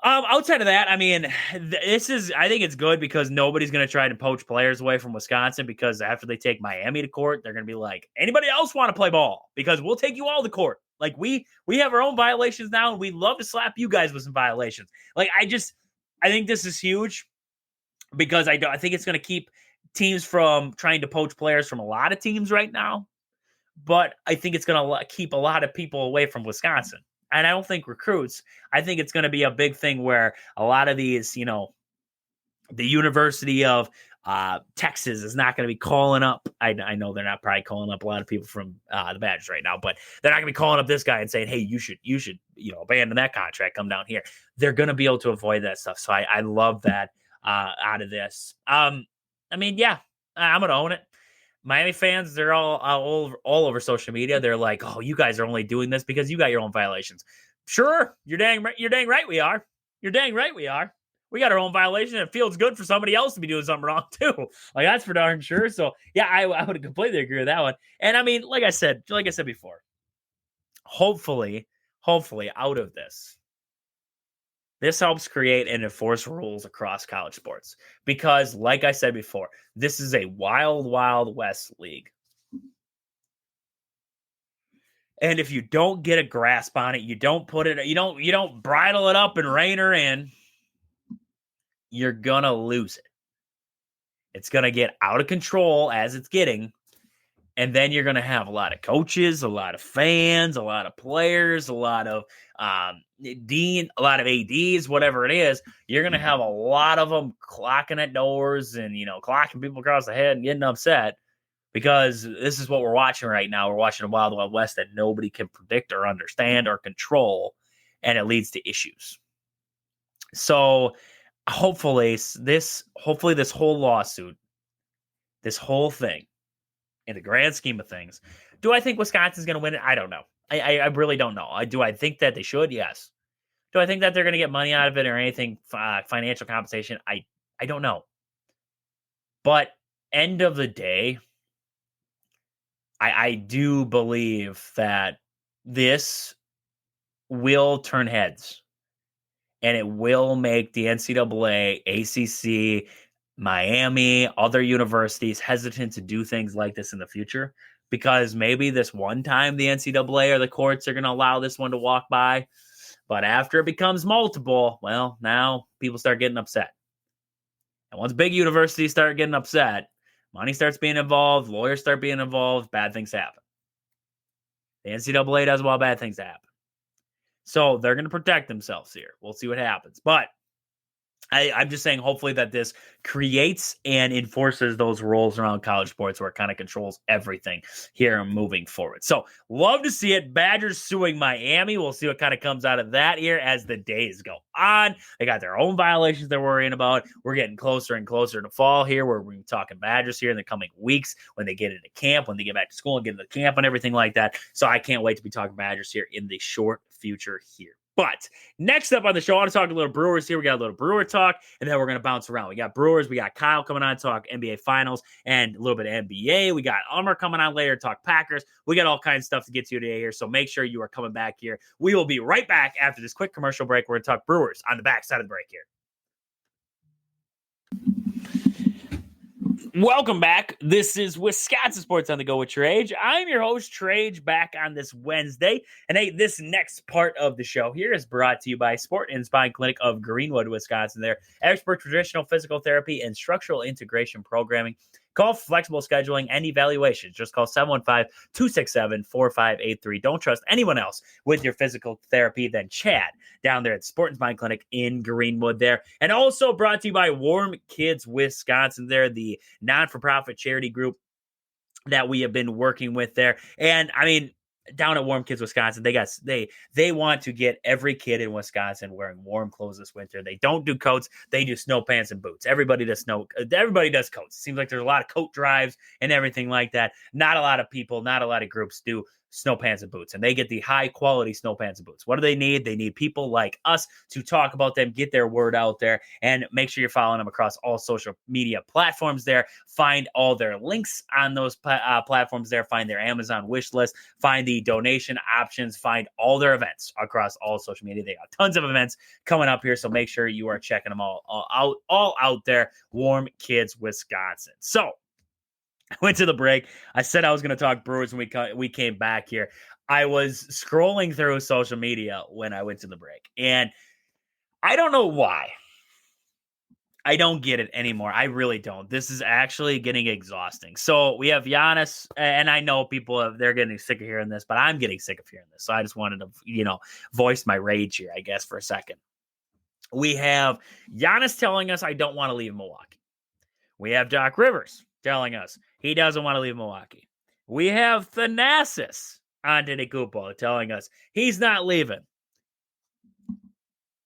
Outside of that, I mean, I think it's good because nobody's going to try to poach players away from Wisconsin, because after they take Miami to court, they're going to be like, anybody else want to play ball? Because we'll take you all to court. Like, we have our own violations now, and we love to slap you guys with some violations. Like, I think this is huge because I think it's going to keep teams from trying to poach players from a lot of teams right now. But I think it's going to keep a lot of people away from Wisconsin. And I don't think recruits. I think it's going to be a big thing where a lot of these, the University of Texas is not going to be calling up. I know they're not probably calling up a lot of people from the Badgers right now, but they're not going to be calling up this guy and saying, hey, you should abandon that contract, come down here. They're going to be able to avoid that stuff. So I love that. out of this. I mean, yeah, I'm gonna own it. Miami fans, they're all over social media. They're like, "Oh, you guys are only doing this because you got your own violations." Sure, you're dang right we are. You're dang right we are. We got our own violation, and it feels good for somebody else to be doing something wrong too. Like that's for darn sure. So yeah, I would completely agree with that one. And I mean, like I said before, hopefully out of this helps create and enforce rules across college sports because, like I said before, this is a wild, wild west league. And if you don't get a grasp on it, you don't bridle it up and rein her in, you're gonna lose it. It's gonna get out of control as it's getting. And then you're going to have a lot of coaches, a lot of fans, a lot of players, a lot of a lot of ADs, whatever it is. You're going to have a lot of them clocking at doors and, clocking people across the head and getting upset because this is what we're watching right now. We're watching a Wild Wild West that nobody can predict or understand or control, and it leads to issues. So hopefully this whole lawsuit, this whole thing, in the grand scheme of things, do I think Wisconsin's going to win it? I don't know. I really don't know. Do I think that they should? Yes. Do I think that they're going to get money out of it or anything, financial compensation? I don't know. But end of the day, I do believe that this will turn heads, and it will make the NCAA, ACC, Miami, other universities hesitant to do things like this in the future because maybe this one time the NCAA or the courts are going to allow this one to walk by. But after it becomes multiple, well, now people start getting upset. And once big universities start getting upset, money starts being involved, lawyers start being involved, bad things happen. The NCAA does well, bad things happen. So they're going to protect themselves here. We'll see what happens. But I'm just saying, hopefully, that this creates and enforces those rules around college sports where it kind of controls everything here moving forward. So, love to see it. Badgers suing Miami. We'll see what kind of comes out of that here as the days go on. They got their own violations they're worrying about. We're getting closer and closer to fall here. We're going to be talking Badgers here in the coming weeks when they get into camp, when they get back to school and get into camp and everything like that. So, I can't wait to be talking Badgers here in the short future here. But next up on the show, I want to talk a little Brewers here. We got a little Brewer talk, and then we're going to bounce around. We got Brewers. We got Kyle coming on to talk NBA Finals and a little bit of NBA. We got Umar coming on later to talk Packers. We got all kinds of stuff to get to today here, so make sure you are coming back here. We will be right back after this quick commercial break. We're going to talk Brewers on the backside of the break here. Welcome back. This is Wisconsin Sports on the Go with Trage. I'm your host, Trage, back on this Wednesday. And hey, this next part of the show here is brought to you by Sport and Spine Clinic of Greenwood, Wisconsin. They're expert traditional physical therapy and structural integration programming. Call for flexible scheduling and evaluations. Just call 715-267-4583. Don't trust anyone else with your physical therapy than Chad down there at Sport and Spine Clinic in Greenwood there. And also brought to you by Warm Kids Wisconsin. They're the non-for-profit charity group that we have been working with there. And I mean, down at Warm Kids Wisconsin, they want to get every kid in Wisconsin wearing warm clothes this winter. They don't do coats, they do snow pants and boots. Everybody does coats. It seems like there's a lot of coat drives and everything like that. Not a lot of people, not a lot of groups do snow pants and boots, and they get the high quality snow pants and boots. What do they need? They need people like us to talk about them, get their word out there, and make sure you're following them across all social media platforms there. Find all their links on those platforms there. Find their Amazon wish list. Find the donation options. Find all their events across all social media. They got tons of events coming up here, so make sure you are checking them all out there. Warm Kids Wisconsin. So I went to the break. I said I was going to talk Brewers when we came back here. I was scrolling through social media when I went to the break, and I don't know why. I don't get it anymore. I really don't. This is actually getting exhausting. So we have Giannis, and I know they're getting sick of hearing this, but I'm getting sick of hearing this. So I just wanted to, voice my rage here, I guess, for a second. We have Giannis telling us I don't want to leave Milwaukee. We have Doc Rivers telling us he doesn't want to leave Milwaukee. We have Thanasis Antetokounmpo telling us he's not leaving.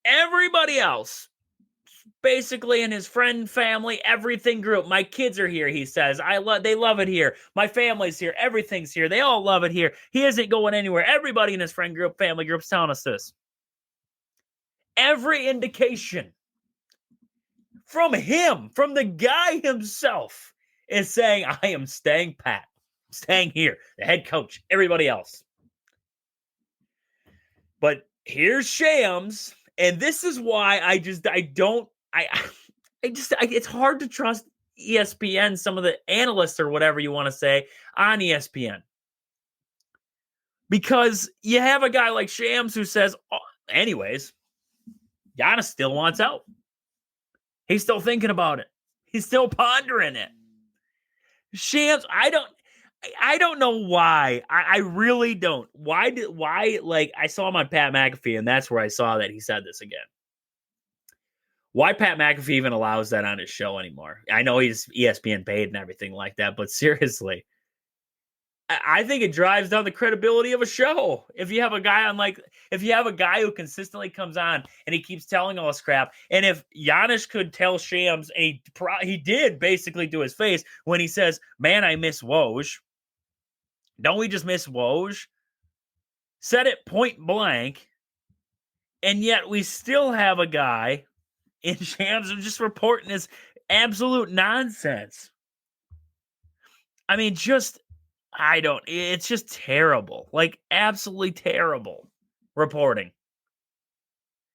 Everybody else, basically in his friend, family, everything group. My kids are here, he says. They love it here. My family's here. Everything's here. They all love it here. He isn't going anywhere. Everybody in his friend group, family group's telling us this. Every indication from him, from the guy himself, is saying, I am staying pat, staying here, the head coach, everybody else. But here's Shams, and this is why it's hard to trust ESPN, some of the analysts or whatever you want to say on ESPN. Because you have a guy like Shams who says, anyways, Giannis still wants out. He's still thinking about it. He's still pondering it. Shams, I don't know why. I really don't. Why? Like, I saw him on Pat McAfee, and that's where I saw that he said this again. Why Pat McAfee even allows that on his show anymore? I know he's ESPN paid and everything like that, but seriously, I think it drives down the credibility of a show. If you have a guy who consistently comes on and he keeps telling all this crap, and if Giannis could tell Shams, and he did basically to his face when he says, man, I miss Woj. Don't we just miss Woj? Said it point blank, and yet we still have a guy in Shams who's just reporting this absolute nonsense. I mean, it's just terrible. Like, absolutely terrible reporting.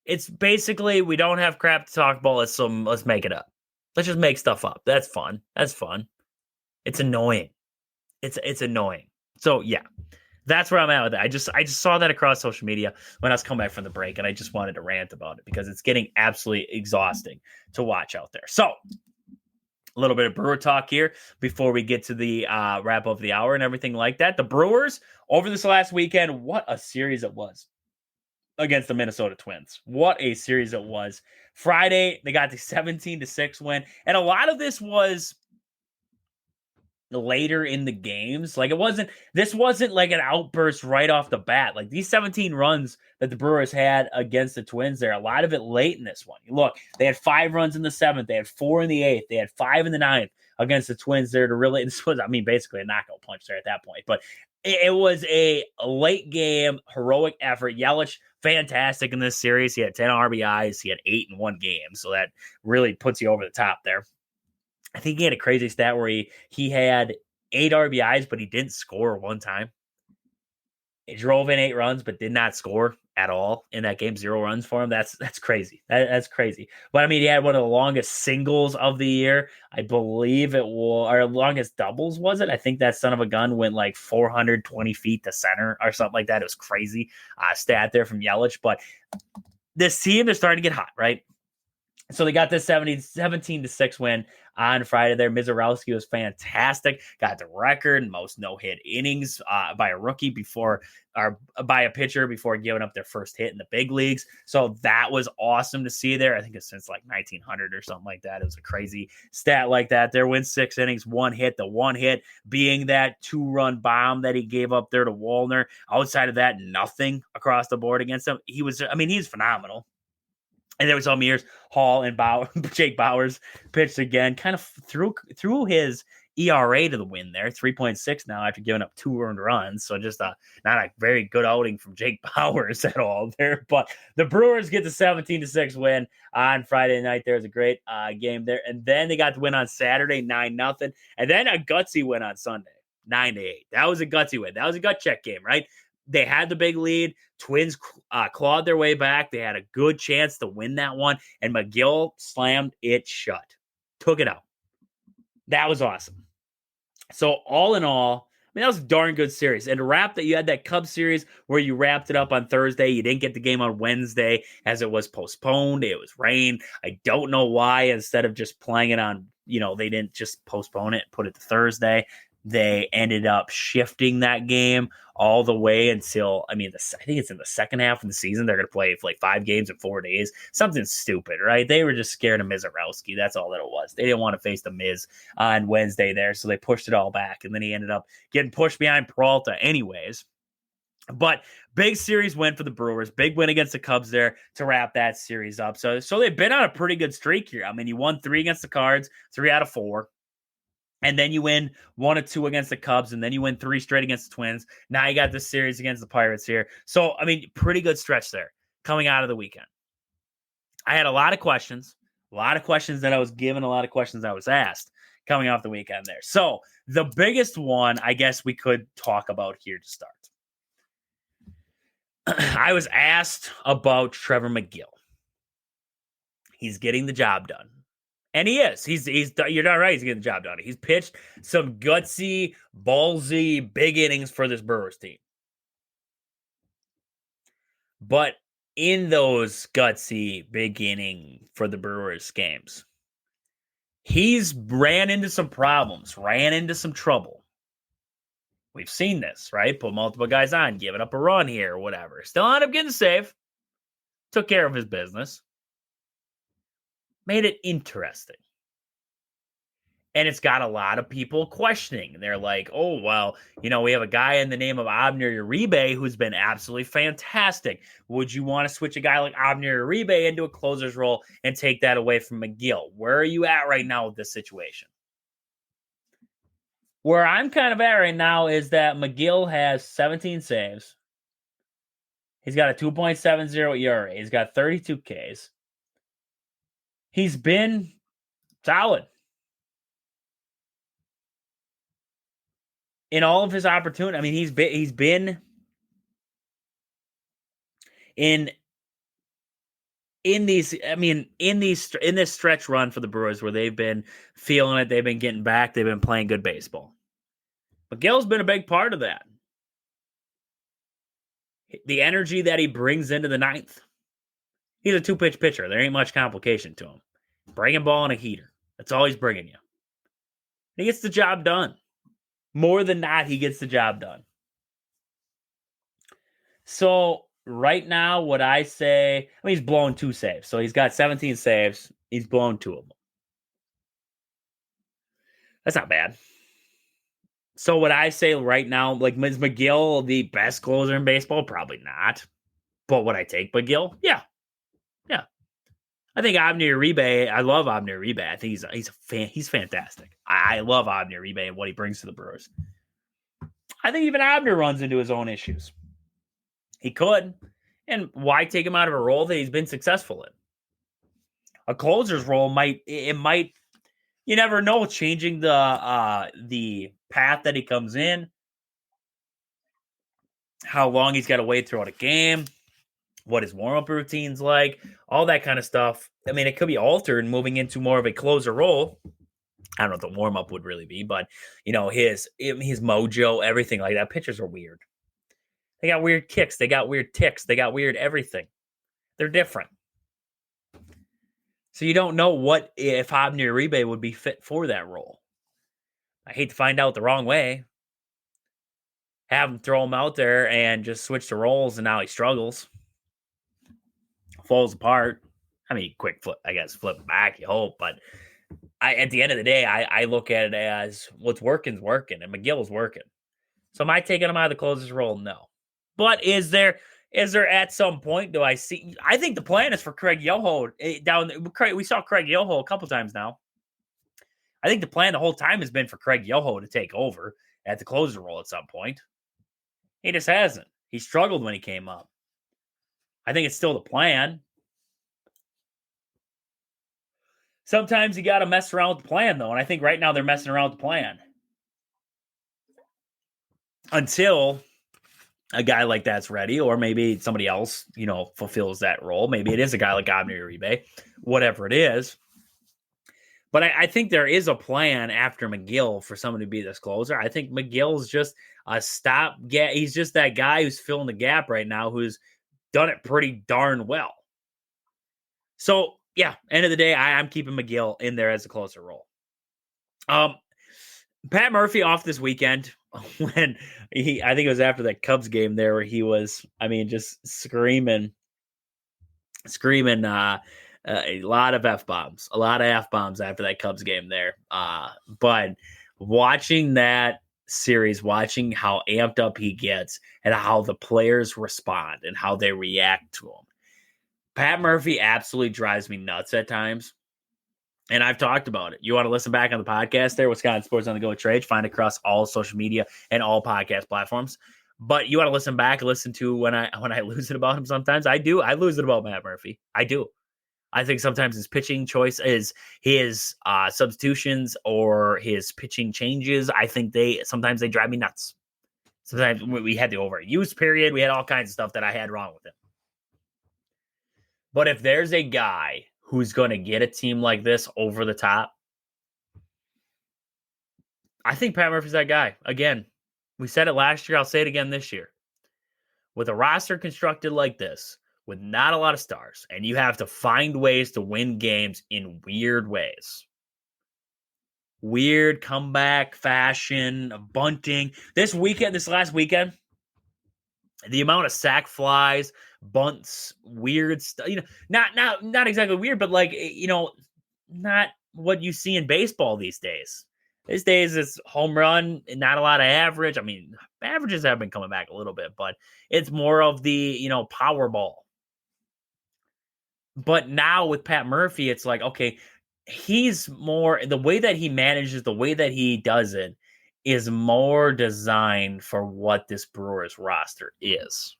It's basically, we don't have crap to talk about. Let's make it up. Let's just make stuff up. That's fun. It's annoying. It's annoying. So yeah, that's where I'm at with it. I just saw that across social media when I was coming back from the break, and I just wanted to rant about it because it's getting absolutely exhausting to watch out there. So a little bit of Brewer talk here before we get to the wrap of the hour and everything like that. The Brewers over this last weekend, what a series it was against the Minnesota Twins. What a series it was. Friday, they got the 17-6 win, and a lot of this was later in the games. Like, this wasn't like an outburst right off the bat. Like, these 17 runs that the Brewers had against the Twins there, a lot of it late in this one. Look, they had 5 runs in the 7th, they had 4 in the 8th, they had 5 in the 9th against the Twins there to really, this was, basically a knockout punch there at that point. But it was a late game, heroic effort. Yelich, fantastic in this series. He had 10 RBIs. He had 8 in one game. So that really puts you over the top there. I think he had a crazy stat where he had 8 RBIs, but he didn't score one time. He drove in 8 runs, but did not score at all in that game. 0 runs for him. That's crazy. That's crazy. But I mean, he had one of the longest singles of the year. I believe it was, or longest doubles, was it? I think that son of a gun went like 420 feet to center or something like that. It was crazy stat there from Yelich. But this team, they're starting to get hot, right? So they got this 17-6 win on Friday there. Mizorowski was fantastic. Got the record most no-hit innings by a rookie by a pitcher before giving up their first hit in the big leagues. So that was awesome to see there. I think it's since like 1900 or something like that. It was a crazy stat like that. There went 6 innings, 1 hit. The 1 hit being that 2-run bomb that he gave up there to Wallner. Outside of that, nothing across the board against him. He's phenomenal. And there was some years, Hall and Jake Bauers pitched again, kind of threw his ERA to the win there, 3.6 now after giving up 2 earned runs. So just not a very good outing from Jake Bauers at all there. But the Brewers get the 17-6 win on Friday night. There was a great game there. And then they got the win on Saturday, 9-0. And then a gutsy win on Sunday, 9-8. That was a gutsy win. That was a gut check game, right? They had the big lead. Twins clawed their way back. They had a good chance to win that one, and McGill slammed it shut. Took it out. That was awesome. So all in all, that was a darn good series. And to wrap that, you had that Cubs series where you wrapped it up on Thursday. You didn't get the game on Wednesday as it was postponed. It was rain. I don't know why instead of just playing it on, they didn't just postpone it, put it to Thursday. They ended up shifting that game all the way until, I think it's in the second half of the season. They're going to play like 5 games in 4 days. Something stupid, right? They were just scared of Mizorowski. That's all that it was. They didn't want to face the Miz on Wednesday there, so they pushed it all back. And then he ended up getting pushed behind Peralta anyways. But big series win for the Brewers. Big win against the Cubs there to wrap that series up. So they've been on a pretty good streak here. I mean, you won 3 against the Cards, 3 out of 4. And then you win 1 or 2 against the Cubs, and then you win 3 straight against the Twins. Now you got this series against the Pirates here. So, I mean, pretty good stretch there coming out of the weekend. I had a lot of questions that I was given, a lot of questions I was asked coming off the weekend there. So the biggest one, I guess we could talk about here to start. I was asked about Trevor McGill. He's getting the job done. And he is. You're not right. He's getting the job done. He's pitched some gutsy, ballsy, big innings for this Brewers team. But in those gutsy, big inning for the Brewers games, he's ran into some problems, ran into some trouble. We've seen this, right? Put multiple guys on, giving up a run here or whatever. Still ended up getting a save. Took care of his business. Made it interesting. And it's got a lot of people questioning. They're like, oh, well, we have a guy in the name of Abner Uribe who's been absolutely fantastic. Would you want to switch a guy like Abner Uribe into a closer's role and take that away from McGill? Where are you at right now with this situation? Where I'm kind of at right now is that McGill has 17 saves. He's got a 2.70 ERA. He's got 32 Ks. He's been solid in all of his opportunity. I mean, he's been in this stretch run for the Brewers where they've been feeling it, they've been getting back, they've been playing good baseball. McGill's been a big part of that. The energy that he brings into the ninth. He's a 2-pitch pitcher. There ain't much complication to him. Bringing ball and a heater. That's all he's bringing you. He gets the job done. More than not, he gets the job done. So right now, what I say, he's blown 2 saves. So he's got 17 saves. He's blown 2 of them. That's not bad. So what I say right now, is McGill the best closer in baseball? Probably not. But would I take McGill? Yeah. I think Abner Uribe, I love Abner Uribe. I think he's fantastic. I love Abner Uribe and what he brings to the Brewers. I think even Abner runs into his own issues. He could. And why take him out of a role that he's been successful in? A closer's role might, you never know, changing the path that he comes in, how long he's got to wait throughout a game, what his warm-up routine's like, all that kind of stuff. I mean, it could be altered moving into more of a closer role. I don't know what the warm-up would really be, but, his mojo, everything like that. Pitchers are weird. They got weird kicks. They got weird ticks. They got weird everything. They're different. So you don't know if Abner Uribe would be fit for that role. I hate to find out the wrong way. Have him throw him out there and just switch the roles, and now he struggles. Falls apart. I mean, quick flip, I guess, flip back, you hope. But at the end of the day, I look at it as what's working's working, and McGill is working. So am I taking him out of the closer's role? No. But is there at some point, I think the plan is for Craig Yoho we saw Craig Yoho a couple times now. I think the plan the whole time has been for Craig Yoho to take over at the closer role at some point. He just hasn't. He struggled when he came up. I think it's still the plan. Sometimes you got to mess around with the plan, though, and I think right now they're messing around with the plan. Until a guy like that's ready, or maybe somebody else, fulfills that role. Maybe it is a guy like Abner Uribe, whatever it is. But I think there is a plan after McGill for someone to be this closer. I think McGill's just a stopgap. He's just that guy who's filling the gap right now, who's done it pretty darn well. So, yeah, end of the day, I'm keeping McGill in there as a closer role. Pat Murphy off this weekend when I think it was after that Cubs game there where he was, just screaming a lot of F-bombs after that Cubs game there. But watching that series watching how amped up he gets and how the players respond and how they react to him. Pat Murphy absolutely drives me nuts at times. And I've talked about it. You want to listen back on the podcast there, Wisconsin Sports on the Go with Trade, find across all social media and all podcast platforms. But you want to listen back and listen to when I lose it about him sometimes. I do. I lose it about Matt Murphy. I do. I think sometimes his pitching choice is his substitutions or his pitching changes. I think sometimes they drive me nuts. Sometimes we had the overuse period. We had all kinds of stuff that I had wrong with him. But if there's a guy who's going to get a team like this over the top, I think Pat Murphy's that guy. Again, we said it last year. I'll say it again this year. With a roster constructed like this, with not a lot of stars, and you have to find ways to win games in weird ways. Weird comeback fashion, bunting. This last weekend, the amount of sack flies, bunts, weird stuff, not exactly weird, but not what you see in baseball these days. These days it's home run and not a lot of average. I mean, averages have been coming back a little bit, but it's more of the, power ball. But now with Pat Murphy, it's like, okay, he's more, the way that he manages, the way that he does it is more designed for what this Brewers roster is.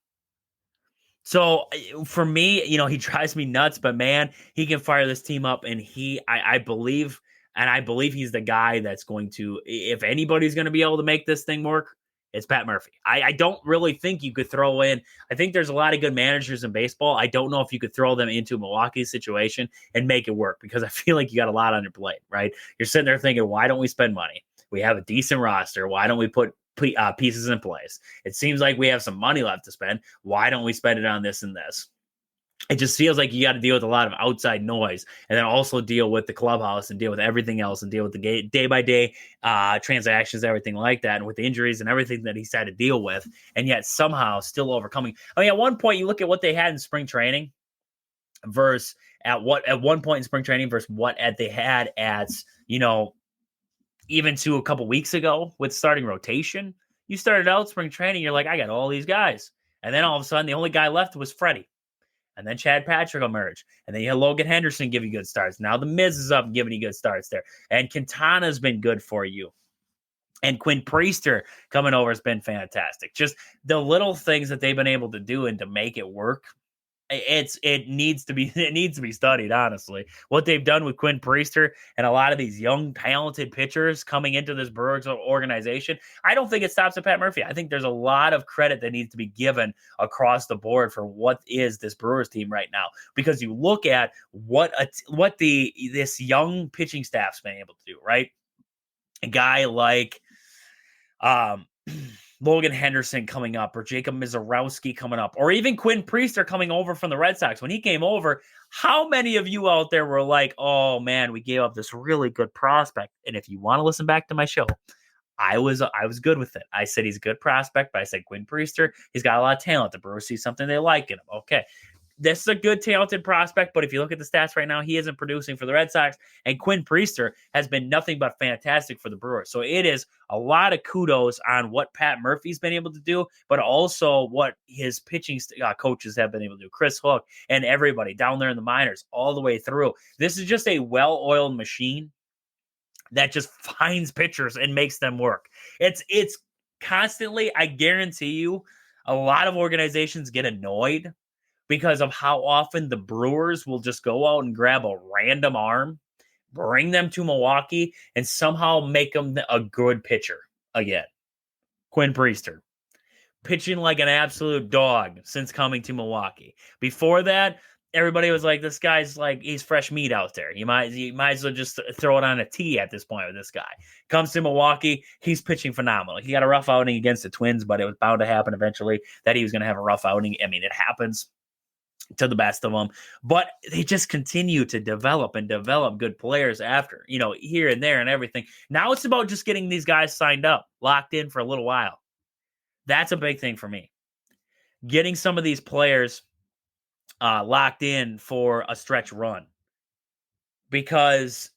So for me, he drives me nuts, but man, he can fire this team up, and I believe he's the guy that's going to, if anybody's going to be able to make this thing work, it's Pat Murphy. I don't really think you could throw in, I think there's a lot of good managers in baseball. I don't know if you could throw them into Milwaukee's situation and make it work, because I feel like you got a lot on your plate, right? You're sitting there thinking, why don't we spend money? We have a decent roster. Why don't we put pieces in place? It seems like we have some money left to spend. Why don't we spend it on this and this? It just feels like you got to deal with a lot of outside noise, and then also deal with the clubhouse and deal with everything else and deal with the day-by-day transactions, everything like that, and with the injuries and everything that he's had to deal with, and yet somehow still overcoming. I mean, at one point, you look at what they had in spring training versus at one point in spring training versus what they had at, even to a couple weeks ago with starting rotation. You started out spring training, you're like, I got all these guys. And then all of a sudden, the only guy left was Freddie. And then Chad Patrick emerged. And then you had Logan Henderson give you good starts. Now the Miz is up and giving you good starts there. And Quintana's been good for you. And Quinn Priester coming over has been fantastic. Just the little things that they've been able to do and to make it work. It needs to be studied, honestly. What they've done with Quinn Priester and a lot of these young, talented pitchers coming into this Brewers organization, I don't think it stops at Pat Murphy. I think there's a lot of credit that needs to be given across the board for what is this Brewers team right now. Because you look at what this young pitching staff's been able to do, right? A guy like Logan Henderson coming up, or Jacob Mizorowski coming up, or even Quinn Priester coming over from the Red Sox. When he came over, how many of you out there were like, oh man, we gave up this really good prospect? And if you want to listen back to my show, I was good with it. I said he's a good prospect, but I said Quinn Priester, he's got a lot of talent. The Brewers see something they like in him. Okay. This is a good, talented prospect, but if you look at the stats right now, he isn't producing for the Red Sox, and Quinn Priester has been nothing but fantastic for the Brewers. So it is a lot of kudos on what Pat Murphy's been able to do, but also what his pitching coaches have been able to do. Chris Hook and everybody down there in the minors all the way through. This is just a well-oiled machine that just finds pitchers and makes them work. It's constantly, I guarantee you, a lot of organizations get annoyed because of how often the Brewers will just go out and grab a random arm, bring them to Milwaukee, and somehow make them a good pitcher again. Quinn Priester, pitching like an absolute dog since coming to Milwaukee. Before that, everybody was like, this guy's like, he's fresh meat out there. You might as well just throw it on a tee at this point with this guy. Comes to Milwaukee, he's pitching phenomenal. He got a rough outing against the Twins, but it was bound to happen eventually that he was going to have a rough outing. I mean, it happens to the best of them, but they just continue to develop good players after, here and there and everything. Now it's about just getting these guys signed up, locked in for a little while. That's a big thing for me. Getting some of these players locked in for a stretch run, because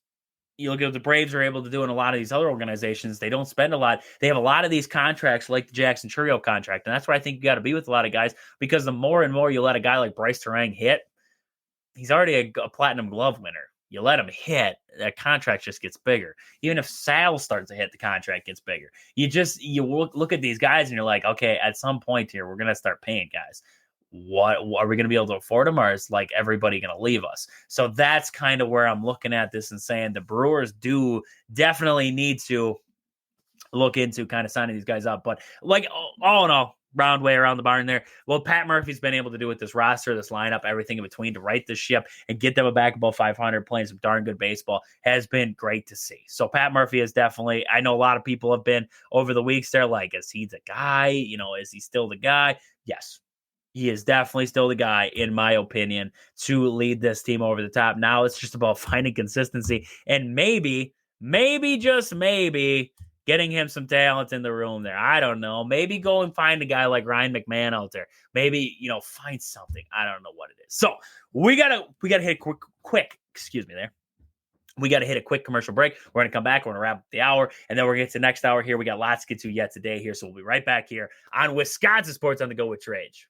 you look at what the Braves are able to do in a lot of these other organizations. They don't spend a lot. They have a lot of these contracts like the Jackson Trio contract. And that's where I think you got to be with a lot of guys, because the more and more you let a guy like Bryce Terang hit, he's already a platinum glove winner. You let him hit, that contract just gets bigger. Even if Sal starts to hit, the contract gets bigger. You look at these guys and you're like, okay, at some point here, we're going to start paying guys. What are we going to be able to afford them, or is like everybody going to leave us? So that's kind of where I'm looking at this and saying the Brewers do definitely need to look into kind of signing these guys up. But like all in all, round way around the barn there. Well, Pat Murphy's been able to do with this roster, this lineup, everything in between to right this ship and get them back above 500, playing some darn good baseball has been great to see. So Pat Murphy is definitely, I know a lot of people have been over the weeks there like, is he the guy? Is he still the guy? Yes. He is definitely still the guy, in my opinion, to lead this team over the top. Now it's just about finding consistency and maybe, just maybe, getting him some talent in the room there. I don't know. Maybe go and find a guy like Ryan McMahon out there. Maybe, find something. I don't know what it is. So we gotta hit a quick, excuse me there. We got to hit a quick commercial break. We're going to come back. We're going to wrap up the hour, and then we're going to get to the next hour here. We got lots to get to yet today here, so we'll be right back here on Wisconsin Sports on the Go with Trage.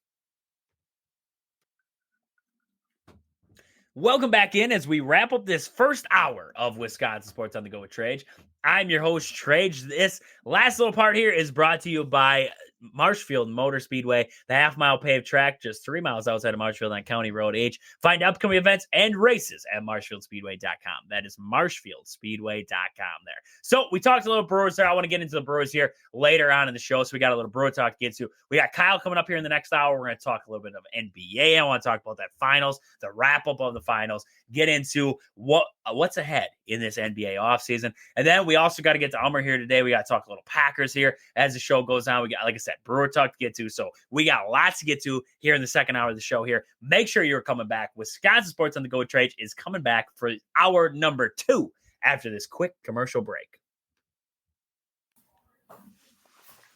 Welcome back in as we wrap up this first hour of Wisconsin Sports on the Go with Trage. I'm your host, Trage. This last little part here is brought to you by Marshfield Motor Speedway, the half-mile paved track just 3 miles outside of Marshfield on County Road H. Find upcoming events and races at marshfieldspeedway.com. That is marshfieldspeedway.com there. So we talked a little Brewers there. I want to get into the Brewers here later on in the show, so we got a little Brewer talk to get to. We got Kyle coming up here in the next hour. We're going to talk a little bit of NBA. I want to talk about that finals, the wrap-up of the finals, get into what's ahead in this NBA offseason. And then we also got to get to Ummer here today. We got to talk a little Packers here as the show goes on. We got, like I said, Brewer talk to get to. So we got lots to get to here in the second hour of the show here. Make sure you're coming back. Wisconsin Sports on the Go Trade is coming back for hour number 2 after this quick commercial break.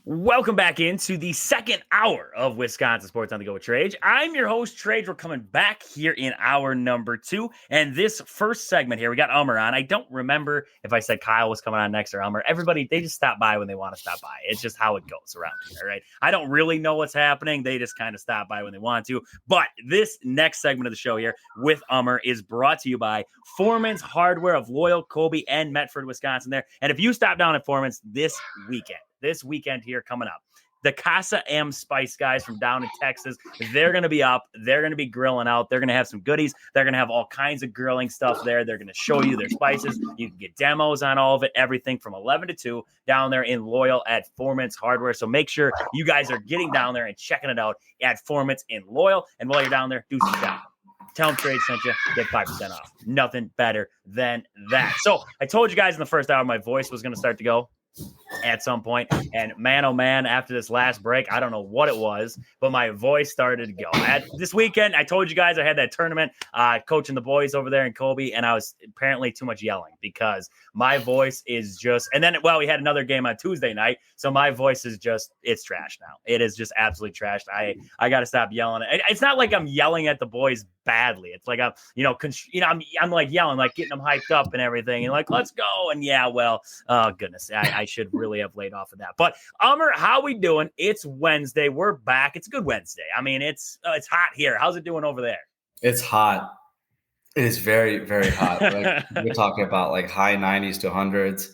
Welcome back into the second hour of Wisconsin Sports on the Go with Trage. I'm your host, Trage. We're coming back here in hour number 2. And this first segment here, we got Ummer on. I don't remember if I said Kyle was coming on next or Ummer. Everybody, they just stop by when they want to stop by. It's just how it goes around here, right? I don't really know what's happening. They just kind of stop by when they want to. But this next segment of the show here with Ummer is brought to you by Foreman's Hardware of Loyal, Colby, and Medford, Wisconsin there. And if you stop down at Foreman's this weekend here coming up, the Casa M Spice guys from down in Texas, they're going to be up. They're going to be grilling out. They're going to have some goodies. They're going to have all kinds of grilling stuff there. They're going to show you their spices. You can get demos on all of it, everything from 11 to 2 down there in Loyal at Foreman's Hardware. So make sure you guys are getting down there and checking it out at Foreman's in Loyal. And while you're down there, do some shopping. Tell them Trade sent you, get 5% off. Nothing better than that. So I told you guys in the first hour my voice was going to start to go at some point, and man, oh man, after this last break, I don't know what it was, but my voice started to go. This weekend, I told you guys I had that tournament coaching the boys over there in Colby, and I was apparently too much yelling because my voice is just, and then, well, we had another game on Tuesday night, so my voice is just, it's trash now. It is just absolutely trashed. I got to stop yelling. It's not like I'm yelling at the boys badly. It's like I'm like yelling, like getting them hyped up and everything, and like, let's go. And yeah, well, oh goodness, I should really have laid off of that. But Ummer, how we doing? It's Wednesday. We're back. It's a good Wednesday. I mean, it's hot here. How's it doing over there? It's hot. It is very, very hot. Like we're talking about like high 90s to 100s,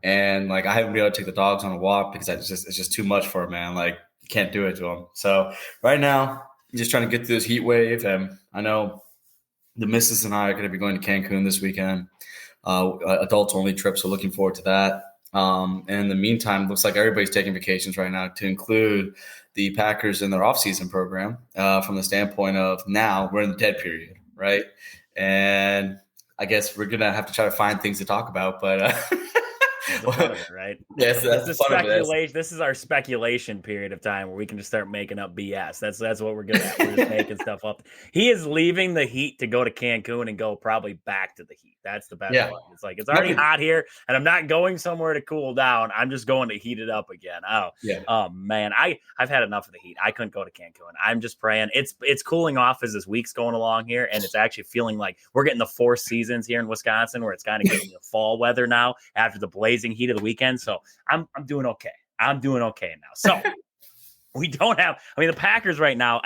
and like I haven't been able to take the dogs on a walk because it's just too much for a man. Like you can't do it to them. So right now, I'm just trying to get through this heat wave, and I know the missus and I are going to be going to Cancun this weekend. Adults only trip, so looking forward to that. And in the meantime, looks like everybody's taking vacations right now, to include the Packers in their offseason program, from the standpoint of now we're in the dead period, right? And I guess we're going to have to try to find things to talk about. But It's the fun of it, right? Yes, that's the fun of it. Speculation. This is our speculation period of time where we can just start making up BS. That's what we're good at. We're just making stuff up. He is leaving the Heat to go to Cancun and go probably back to the Heat. That's the best one. It's like, it's already hot here, and I'm not going somewhere to cool down. I'm just going to heat it up again. Oh man, I've had enough of the heat. I couldn't go to Cancun. I'm just praying. It's cooling off as this week's going along here, and it's actually feeling like we're getting the 4 seasons here in Wisconsin, where it's kind of getting the fall weather now after the blazing heat of the weekend. So I'm doing okay. I'm doing okay now. So we don't have, the Packers right now,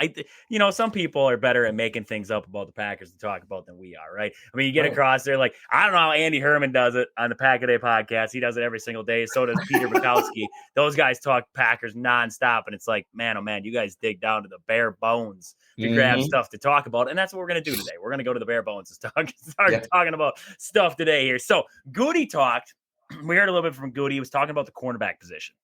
some people are better at making things up about the Packers to talk about than we are, right? You get across there, like, I don't know how Andy Herman does it on the Pack a Day podcast. He does it every single day. So does Peter Bukowski. Those guys talk Packers nonstop. And it's like, man, oh man, you guys dig down to the bare bones to grab stuff to talk about. And that's what we're going to do today. We're going to go to the bare bones and start talking about stuff today here. So Goody talked. We heard a little bit from Goody. He was talking about the cornerback position.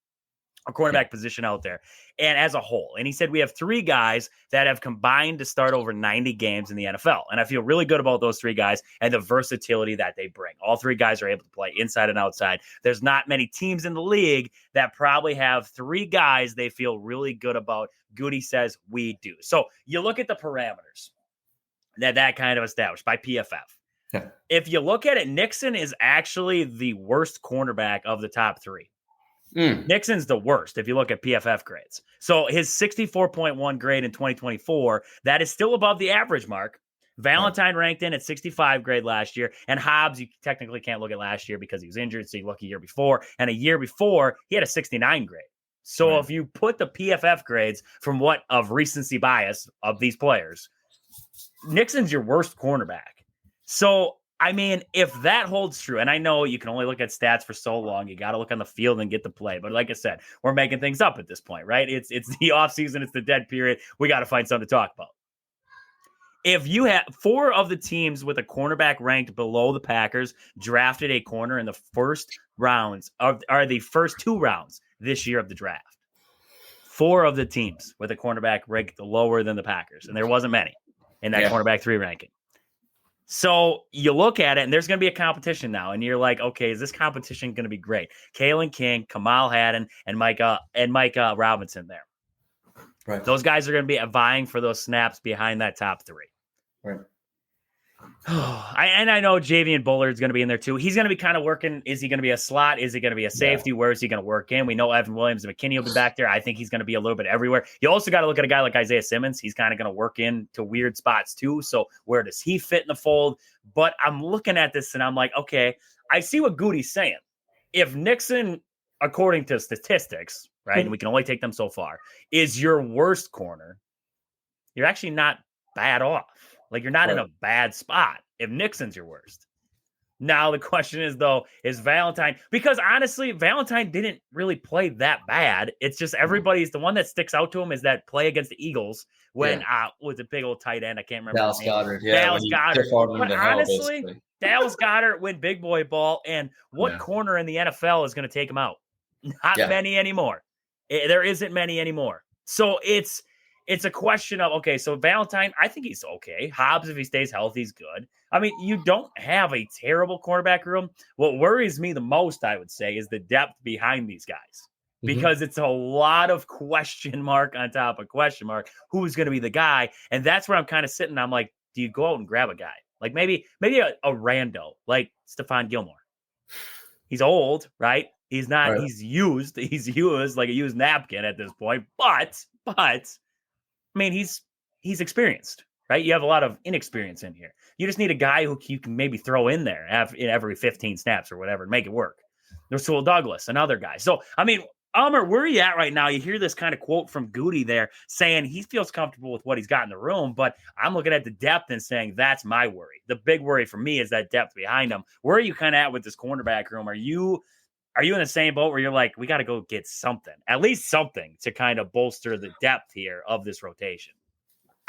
A cornerback position out there and as a whole. And he said, we have 3 guys that have combined to start over 90 games in the NFL. And I feel really good about those 3 guys and the versatility that they bring. All 3 guys are able to play inside and outside. There's not many teams in the league that probably have 3 guys they feel really good about. Goody says we do. So you look at the parameters that kind of established by PFF. Yeah. If you look at it, Nixon is actually the worst cornerback of the top 3. Nixon's the worst if you look at PFF grades. So his 64.1 grade in 2024, that is still above the average mark. Valentine ranked in at 65 grade last year. And Hobbs, you technically can't look at last year because he was injured. So you look a year before. And a year before, he had a 69 grade. So if you put the PFF grades from what of recency bias of these players, Nixon's your worst cornerback. So if that holds true, and I know you can only look at stats for so long, you got to look on the field and get the play. But like I said, we're making things up at this point, right? It's the offseason, it's the dead period. We got to find something to talk about. If you have 4 of the teams with a cornerback ranked below the Packers drafted a corner in the first rounds are the first 2 rounds this year of the draft. 4 of the teams with a cornerback ranked lower than the Packers, and there wasn't many in that cornerback 3 ranking. So you look at it, and there's going to be a competition now, and you're like, okay, is this competition going to be great? Kalen King, Kamal Haddon, and Mike Robinson there. Right. Those guys are going to be vying for those snaps behind that top 3. Right. I know Javian Bullard's going to be in there too. He's going to be kind of working. Is he going to be a slot? Is he going to be a safety? Where is he going to work in? We know Evan Williams and McKinney will be back there. I think he's going to be a little bit everywhere. You also got to look at a guy like Isaiah Simmons. He's kind of going to work into weird spots too. So where does he fit in the fold? But I'm looking at this and I'm like, okay, I see what Goody's saying. If Nixon, according to statistics, right, and we can only take them so far, is your worst corner, you're actually not bad off. Like, you're not in a bad spot if Nixon's your worst. Now, the question is, though, is Valentine, because honestly, Valentine didn't really play that bad. It's just everybody's, the one that sticks out to him is that play against the Eagles when, with a big old tight end. I can't remember. Dallas Goedert. Dallas Goedert. But honestly, Dallas Goedert win big boy ball. And what corner in the NFL is going to take him out? Not many anymore. There isn't many anymore. So it's a question of, okay, so Valentine, I think he's okay. Hobbs, if he stays healthy, he's good. You don't have a terrible cornerback room. What worries me the most, I would say, is the depth behind these guys. Because it's a lot of question mark on top of question mark. Who's going to be the guy? And that's where I'm kind of sitting. I'm like, do you go out and grab a guy? Like maybe a rando, like Stephon Gilmore. He's old, right? He's not, he's used like a used napkin at this point. But he's experienced, right? You have a lot of inexperience in here. You just need a guy who you can maybe throw in there in every 15 snaps or whatever and make it work. There's Sewell Douglas, another guy. So, Elmer, where are you at right now? You hear this kind of quote from Goody there saying he feels comfortable with what he's got in the room, but I'm looking at the depth and saying that's my worry. The big worry for me is that depth behind him. Where are you kind of at with this cornerback room? Are you in the same boat where you're like, we got to go get something, at least something to kind of bolster the depth here of this rotation?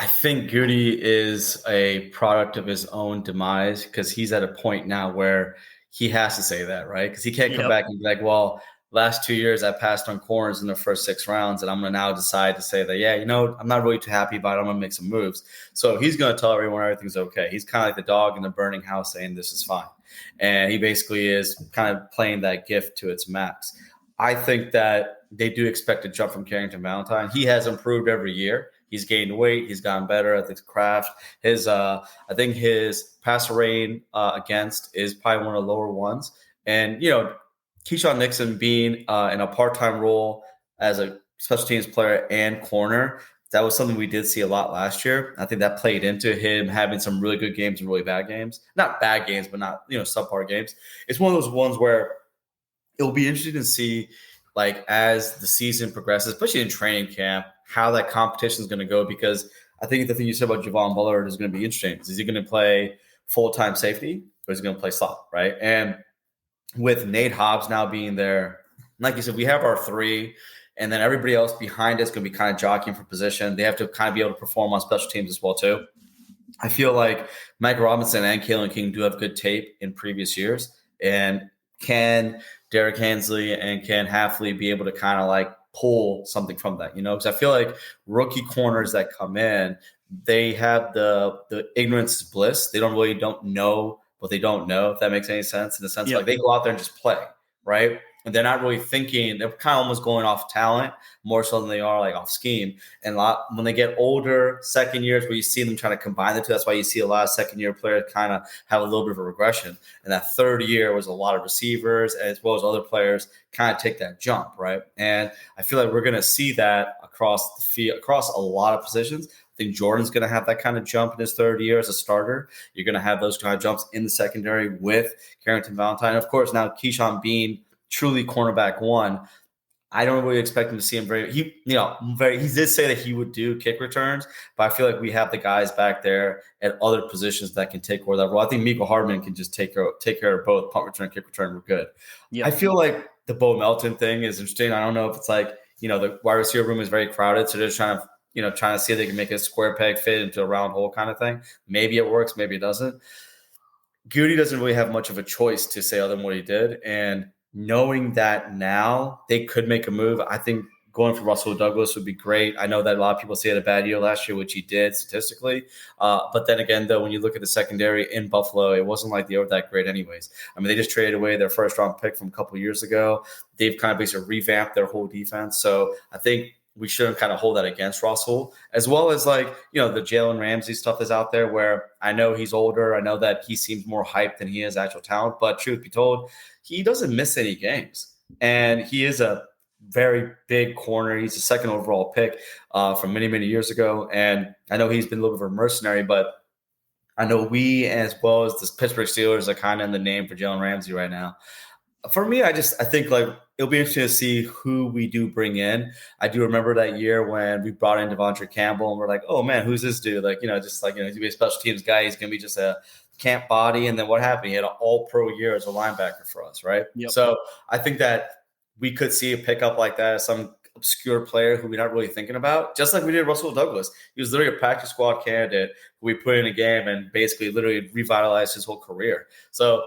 I think Goody is a product of his own demise because he's at a point now where he has to say that, right? Because he can't come back and be like, well, last 2 years I passed on corners in the first 6 rounds, and I'm going to now decide to say that, yeah, I'm not really too happy about it. I'm going to make some moves. So he's going to tell everyone everything's okay. He's kind of like the dog in the burning house saying this is fine. And he basically is kind of playing that gift to its max. I think that they do expect a jump from Carrington Valentine. He has improved every year. He's gained weight. He's gotten better at the craft. I think his passer rating against is probably one of the lower ones. And, Keyshawn Nixon being in a part-time role as a special teams player and corner, that was something we did see a lot last year. I think that played into him having some really good games and really bad games. Not bad games, but not, subpar games. It's one of those ones where it will be interesting to see, like, as the season progresses, especially in training camp, how that competition is going to go. Because I think the thing you said about Javon Bullard is going to be interesting. Is he going to play full-time safety or is he going to play slot, right? And with Nate Hobbs now being there, like you said, we have our 3, and then everybody else behind us is going to be kind of jockeying for position. They have to kind of be able to perform on special teams as well, too. I feel like Mike Robinson and Kalen King do have good tape in previous years. And can Derek Hansley and Ken Halfley be able to kind of like pull something from that, because I feel like rookie corners that come in, they have the ignorance is bliss. They don't know what they don't know, if that makes any sense, in the sense like they go out there and just play, right? And they're not really thinking. They're kind of almost going off talent more so than they are like off scheme. And when they get older, second years, where you see them trying to combine the two, that's why you see a lot of second-year players kind of have a little bit of a regression. And that third year was a lot of receivers as well as other players kind of take that jump, right? And I feel like we're going to see that across the field, across a lot of positions. I think Jordan's going to have that kind of jump in his third year as a starter. You're going to have those kind of jumps in the secondary with Carrington Valentine. Of course, now Keyshawn being truly cornerback 1, I don't really expect him to see him he did say that he would do kick returns, but I feel like we have the guys back there at other positions that can take over that role. I think Miko Hardman can just take care of both punt return, kick return. We're good. Yeah. I feel like the Bo Melton thing is interesting. I don't know if it's like, the wide receiver room is very crowded, so they're trying to see if they can make a square peg fit into a round hole kind of thing. Maybe it works, maybe it doesn't. Goody doesn't really have much of a choice to say other than what he did. And knowing that now they could make a move, I think going for Russell Douglas would be great. I know that a lot of people say he had a bad year last year, which he did statistically. But then again, though, when you look at the secondary in Buffalo, it wasn't like they were that great anyways. I mean, they just traded away their first-round pick from a couple of years ago. They've kind of basically revamped their whole defense. So I think we shouldn't kind of hold that against Russell, as well as like, the Jalen Ramsey stuff is out there where I know he's older. I know that he seems more hyped than he is actual talent, but truth be told, he doesn't miss any games. And he is a very big corner. He's a second overall pick from many, many years ago. And I know he's been a little bit of a mercenary, but I know we, as well as the Pittsburgh Steelers, are kind of in the name for Jalen Ramsey right now. For me, I think like it'll be interesting to see who we do bring in. I do remember that year when we brought in Devontae Campbell and we're like, oh man, who's this dude? Like, he's gonna be a special teams guy. He's gonna be just a camp body. And then what happened? He had an all-pro year as a linebacker for us, right? Yep. So I think that we could see a pickup like that as some obscure player who we're not really thinking about, just like we did Russell Douglas. He was literally a practice squad candidate who we put in a game and basically literally revitalized his whole career. So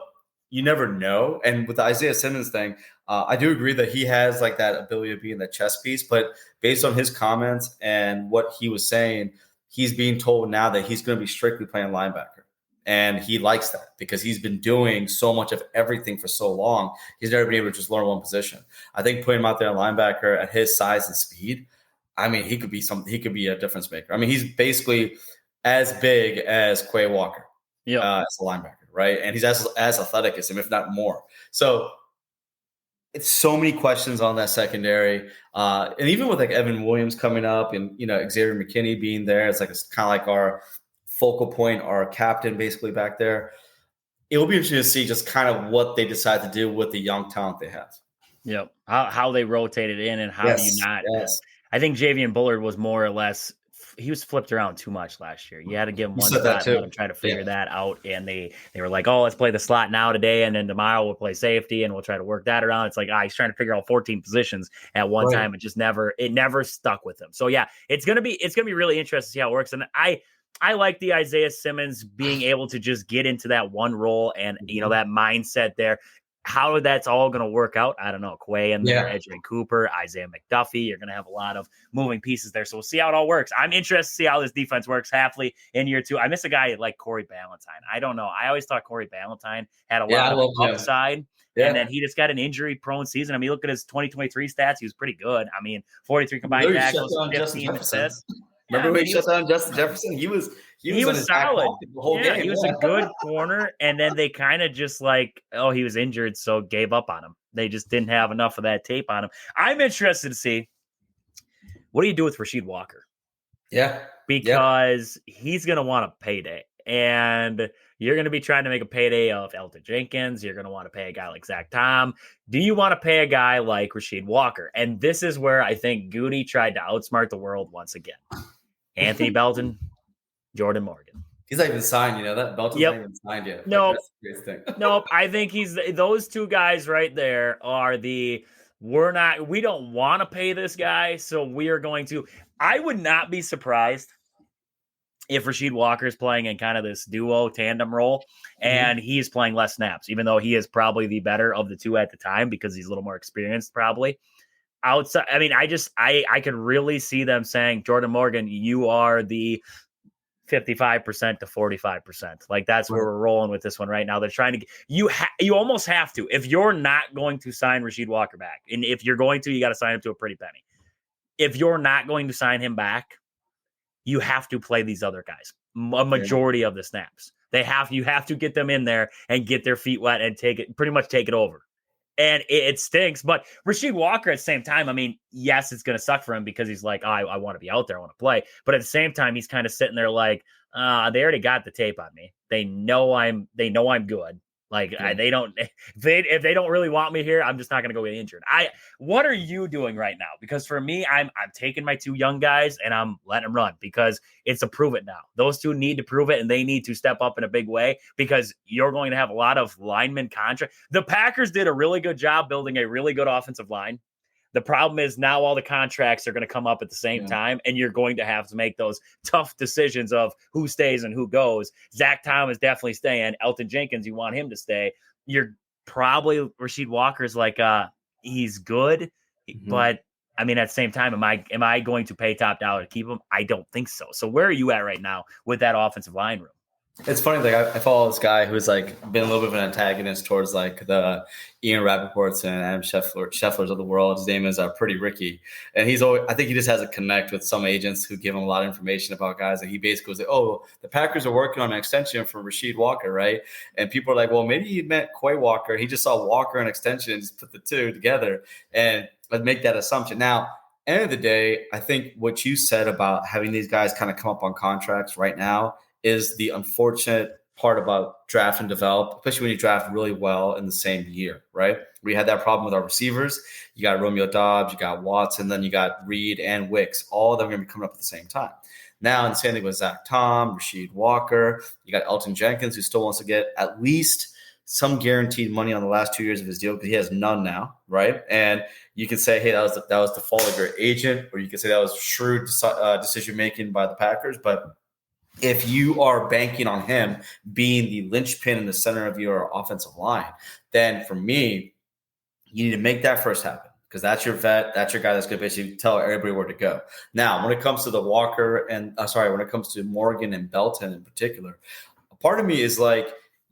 you never know. And with the Isaiah Simmons thing, I do agree that he has like that ability to be in the chess piece, but based on his comments and what he was saying, he's being told now that he's going to be strictly playing linebacker. And he likes that because he's been doing so much of everything for so long. He's never been able to just learn one position. I think putting him out there in linebacker at his size and speed, I mean, he could be a difference maker. I mean, he's basically as big as Quay Walker as a linebacker, right? And he's as athletic as him, if not more. So it's so many questions on that secondary. And even with like Evan Williams coming up and, Xavier McKinney being there, it's kind of like our focal point, our captain basically back there. It will be interesting to see just kind of what they decide to do with the young talent they have. Yep. How they rotated in and how do you not. Yes. I think Javian Bullard was more or less, he was flipped around too much last year. You had to give him one shot and let him try to figure that out. And they were like, oh, let's play the slot now today. And then tomorrow we'll play safety and we'll try to work that around. It's like, he's trying to figure out 14 positions at one time. It never stuck with him. So yeah, it's going to be really interesting to see how it works. And I like the Isaiah Simmons being able to just get into that one role and, that mindset there. how that's all going to work out, I don't know. Quay in there, Yeah. Edgerrin Cooper, Isaiah McDuffie. You're going to have a lot of moving pieces there. So we'll see how it all works. I'm interested to see how this defense works halfway in year 2. I miss a guy like Corey Ballantyne. I don't know. I always thought Corey Ballantyne had a lot of upside. Yeah. And then he just got an injury-prone season. I mean, look at his 2023 stats. He was pretty good. I mean, 43 combined tackles, 15 assists. Remember when he shut down Justin Jefferson? He was solid. The whole game. He was a good corner, and then they kind of just like, oh, he was injured, so gave up on him. They just didn't have enough of that tape on him. I'm interested to see, what do you do with Rasheed Walker? Yeah. Because he's going to want a payday, and you're going to be trying to make a payday of Elton Jenkins. You're going to want to pay a guy like Zach Tom. Do you want to pay a guy like Rasheed Walker? And this is where I think Goody tried to outsmart the world once again. Anthony Belton, Jordan Morgan. He's not even signed, that Belton's not even signed yet. No, thing. Nope. I think those two guys right there are we don't want to pay this guy, so we are going to. I would not be surprised if Rasheed Walker is playing in kind of this duo tandem role and he's playing less snaps, even though he is probably the better of the two at the time because he's a little more experienced probably. Outside, I mean, I could really see them saying, Jordan Morgan, you are the 55% to 45%. Like that's where we're rolling with this one right now. They're trying to you almost have to, if you're not going to sign Rasheed Walker back, and if you're going to, you got to sign him to a pretty penny. If you're not going to sign him back, you have to play these other guys a majority of the snaps. You have to get them in there and get their feet wet and pretty much take it over. And it stinks. But Rasheed Walker at the same time, I mean, yes, it's going to suck for him because he's like, I want to be out there. I want to play. But at the same time, he's kind of sitting there like, they already got the tape on me. They know I'm good. Like if they don't really want me here, I'm just not going to go get injured. What are you doing right now? Because for me, I'm taking my two young guys and I'm letting them run because it's a prove it now. Those two need to prove it and they need to step up in a big way because you're going to have a lot of lineman contract. The Packers did a really good job building a really good offensive line. The problem is now all the contracts are going to come up at the same time, and you're going to have to make those tough decisions of who stays and who goes. Zach Tom is definitely staying. Elton Jenkins, you want him to stay. You're probably Rasheed Walker's like he's good, but I mean at the same time, am I going to pay top dollar to keep him? I don't think so. So where are you at right now with that offensive line room? It's funny, like I follow this guy who's like been a little bit of an antagonist towards like the Ian Rappaports and Adam Scheffler's of the world. His name is Pretty Ricky, and I think he just has a connect with some agents who give him a lot of information about guys. And he basically was like, "Oh, the Packers are working on an extension for Rasheed Walker, right?" And people are like, "Well, maybe he meant Quay Walker." He just saw Walker and extension and just put the two together and let's make that assumption. Now, end of the day, I think what you said about having these guys kind of come up on contracts right now is the unfortunate part about draft and develop, especially when you draft really well in the same year, right? We had that problem with our receivers. You got Romeo Doubs, you got Watson, then you got Reed and Wicks. All of them are going to be coming up at the same time. Now, and the same thing with Zach Tom, Rasheed Walker. You got Elton Jenkins, who still wants to get at least some guaranteed money on the last 2 years of his deal because he has none now, right? And you can say, hey, that was the fault of your agent, or you can say that was shrewd decision-making by the Packers, but if you are banking on him being the linchpin in the center of your offensive line, then for me, you need to make that first happen because that's your vet. That's your guy that's going to basically tell everybody where to go. Now, when it comes to the Walker and when it comes to Morgan and Belton in particular, a part of me is like,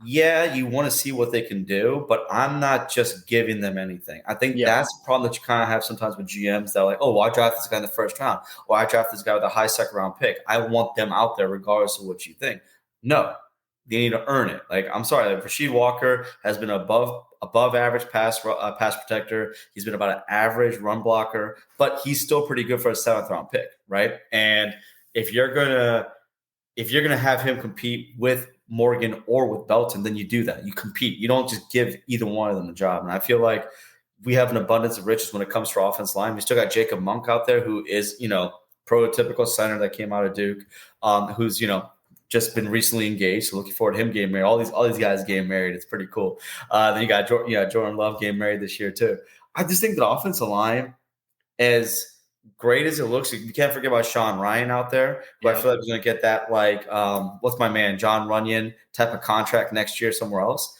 yeah, you want to see what they can do, but I'm not just giving them anything. I think that's the problem that you kind of have sometimes with GMs that are like, oh, well, I draft this guy in the first round, or I draft this guy with a high second round pick. I want them out there regardless of what you think. No, they need to earn it. Like, I'm sorry, like Rasheed Walker has been above average pass protector. He's been about an average run blocker, but he's still pretty good for a 7th round pick, right? And if you're gonna have him compete with Morgan or with Belton, then you do that. You compete. You don't just give either one of them the job. And I feel like we have an abundance of riches when it comes to our offense line. We still got Jacob Monk out there who is, prototypical center that came out of Duke, who's, just been recently engaged. So looking forward to him getting married. All these guys getting married. It's pretty cool. Then you got Jordan Love getting married this year too. I just think the offensive line, as great as it looks, you can't forget about Sean Ryan out there. But I feel like he's going to get that what's my man, John Runyon type of contract next year somewhere else.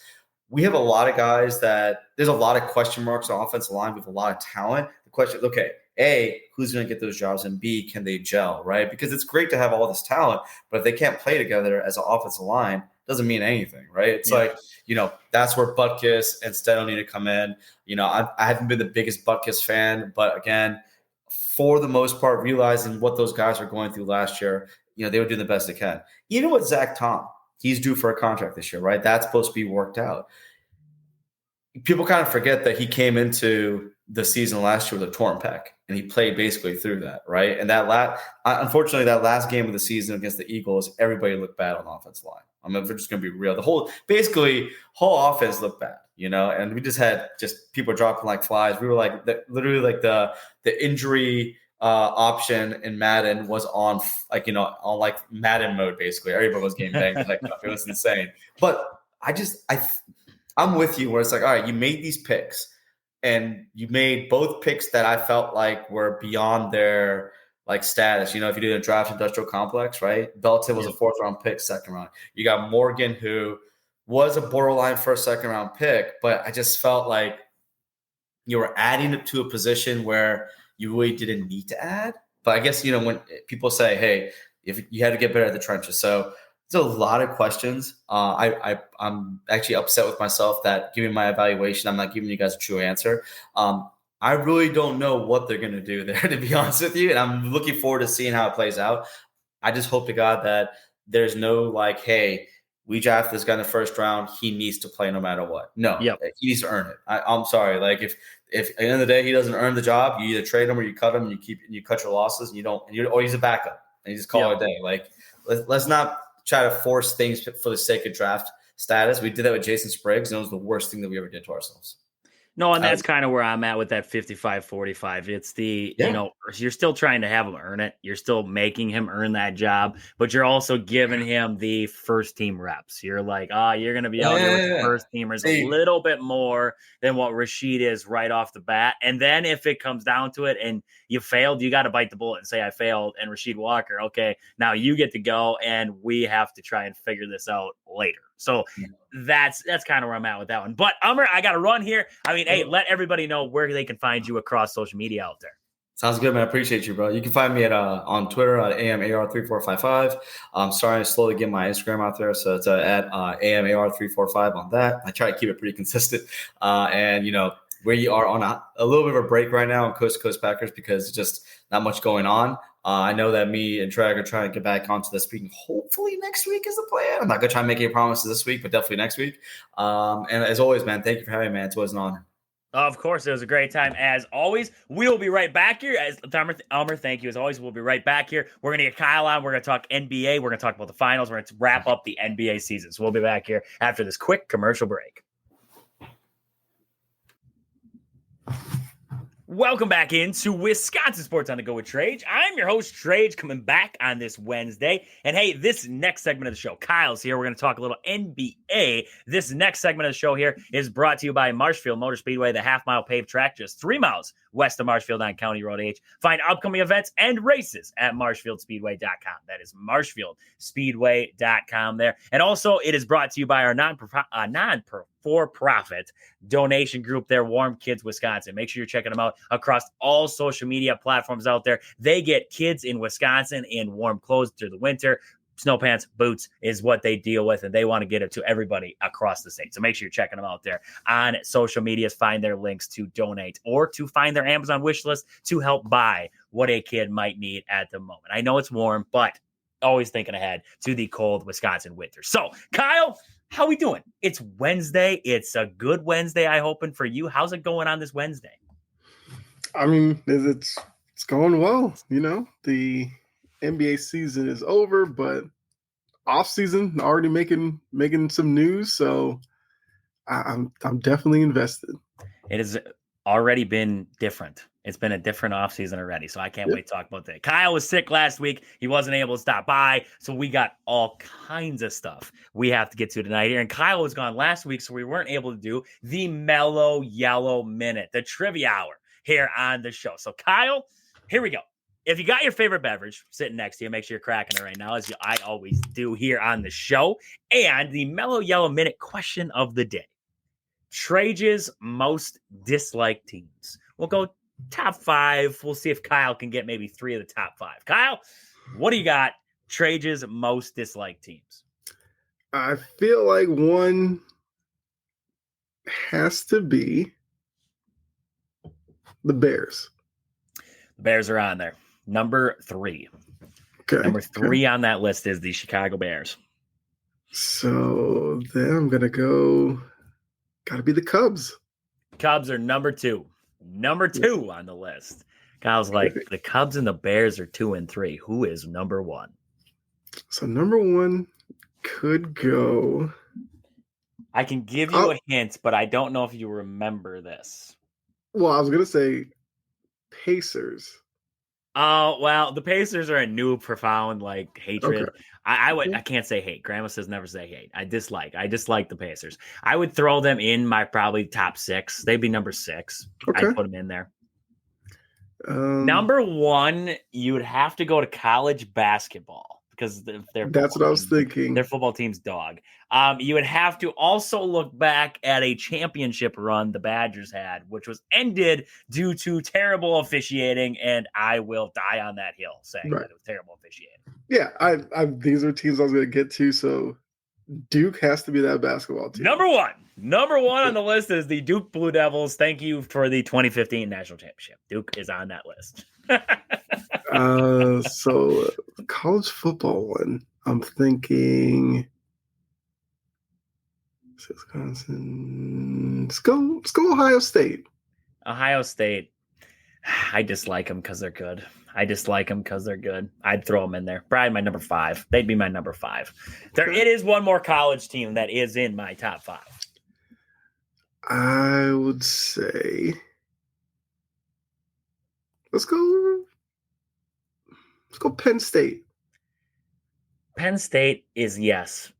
we have a lot of guys that there's a lot of question marks on offensive line with a lot of talent. The question, okay, A, who's going to get those jobs? And B, can they gel, right? Because it's great to have all this talent, but if they can't play together as an offensive line, doesn't mean anything, right? It's like, that's where Butkus and Stedo need to come in. I haven't been the biggest Butkus fan, but again, for the most part, realizing what those guys were going through last year, they were doing the best they can. Even with Zach Tom, he's due for a contract this year, right? That's supposed to be worked out. People kind of forget that he came into the season last year with a torn pec, and he played basically through that, right? And unfortunately, that last game of the season against the Eagles, everybody looked bad on the offensive line. I mean, if we're just going to be real, the whole offense looked bad, and we just had people dropping like flies. We were like literally like the injury option in Madden was on Madden mode. Basically, everybody was getting banged. It was insane. But I'm with you where it's like, all right, you made these picks, and you made both picks that I felt like were beyond their status. If you do a draft industrial complex, right? Belton was a 4th round pick, 2nd round. You got Morgan, who was a borderline 1st, 2nd round pick, but I just felt like you were adding it to a position where you really didn't need to add. But I guess, when people say, hey, if you had to get better at the trenches. So there's a lot of questions. I'm actually upset with myself that giving my evaluation, I'm not giving you guys a true answer. I really don't know what they're going to do there, to be honest with you. And I'm looking forward to seeing how it plays out. I just hope to God that there's no hey, we draft this guy in the 1st round, he needs to play no matter what. No, He needs to earn it. I'm sorry. If at the end of the day he doesn't earn the job, you either trade him or you cut him, and you cut your losses, and or he's a backup and you just call it a day. Let's not try to force things for the sake of draft status. We did that with Jason Spriggs, and it was the worst thing that we ever did to ourselves. No, and that's kind of where I'm at with that 55-45. It's you're still trying to have him earn it. You're still making him earn that job, but you're also giving him the first team reps. You're like, you're going to be out here with the first teamers a little bit more than what Rashid is right off the bat. And then if it comes down to it and you failed, you got to bite the bullet and say, I failed. And Rashid Walker, okay, now you get to go, and we have to try and figure this out later. So that's kind of where I'm at with that one. But Umar, I got to run here. I mean, hey, let everybody know where they can find you across social media out there. Sounds good, man. I appreciate you, bro. You can find me on Twitter at AMAR3455. I'm starting to slowly get my Instagram out there, so it's at AMAR345 on that. I try to keep it pretty consistent. And we are on a little bit of a break right now on Coast to Coast Packers because it's just not much going on. I know that me and Trey are trying to get back onto this week. Hopefully next week is the plan. I'm not going to try and make any promises this week, but definitely next week. And as always, man, thank you for having me, man. It's always an honor. Of course, it was a great time as always. We'll be right back here. As Elmer, thank you as always. We'll be right back here. We're going to get Kyle on. We're going to talk NBA. We're going to talk about the finals. We're going to wrap up the NBA season. So we'll be back here after this quick commercial break. Welcome back into Wisconsin Sports on the Go with Trage. I'm your host, Trage, coming back on this Wednesday. And hey, this next segment of the show, Kyle's here. We're going to talk a little NBA. This next segment of the show here is brought to you by Marshfield Motor Speedway, the half-mile paved track just 3 miles west of Marshfield on County Road H. Find upcoming events and races at marshfieldspeedway.com. That is marshfieldspeedway.com there. And also, it is brought to you by our non-for-profit donation group there, Warm Kids Wisconsin. Make sure you're checking them out across all social media platforms out there. They get kids in Wisconsin in warm clothes through the winter. Snow pants, boots is what they deal with, and they want to get it to everybody across the state. So make sure you're checking them out there on social medias. Find their links to donate or to find their Amazon wish list to help buy what a kid might need at the moment. I know it's warm, but always thinking ahead to the cold Wisconsin winter. So, Kyle, how we doing? It's Wednesday. It's a good Wednesday, I hoping for you. How's it going on this Wednesday? I mean, it's going well. The NBA season is over, but off season already making some news. So I'm definitely invested. It has already been different. It's been a different offseason already, so I can't wait to talk about that. Kyle was sick last week. He wasn't able to stop by, so we got all kinds of stuff we have to get to tonight here. And Kyle was gone last week, so we weren't able to do the Mellow Yellow Minute, the trivia hour here on the show. So, Kyle, here we go. If you got your favorite beverage sitting next to you, make sure you're cracking it right now, as I always do here on the show. And the Mellow Yellow Minute question of the day. Trage's most disliked teams. We'll go top 5. We'll see if Kyle can get maybe 3 of the top 5. Kyle, what do you got? Trage's most disliked teams. I feel like one has to be the Bears. The Bears are on there. Number 3. Okay. Number 3 on that list is the Chicago Bears. So then I'm going to go, got to be the Cubs. Cubs are number 2. Number 2 on the list. Kyle's like, the Cubs and the Bears are 2 and 3. Who is number 1? So number 1 could go. I can give you a hint, but I don't know if you remember this. Well, I was going to say Pacers. Oh, well, the Pacers are a new profound hatred. Okay. I can't say hate. Grandma says never say hate. I dislike the Pacers. I would throw them in my probably top 6. They'd be number 6. Okay. I'd put them in there. Number 1, you would have to go to college basketball because that's what I was thinking. Their football team's dog. You would have to also look back at a championship run the Badgers had, which was ended due to terrible officiating, and I will die on that hill saying that it was terrible officiating. Yeah, these are teams I was going to get to, so Duke has to be that basketball team. Number one on the list is the Duke Blue Devils. Thank you for the 2015 national championship. Duke is on that list. So college football one, I'm thinking Wisconsin. Let's go Ohio State. Ohio State. I dislike them because they're good. I'd throw them in there. Probably my number 5. They'd be my number 5. It is one more college team that is in my top 5. I would say let's go Penn State. Penn State is yes.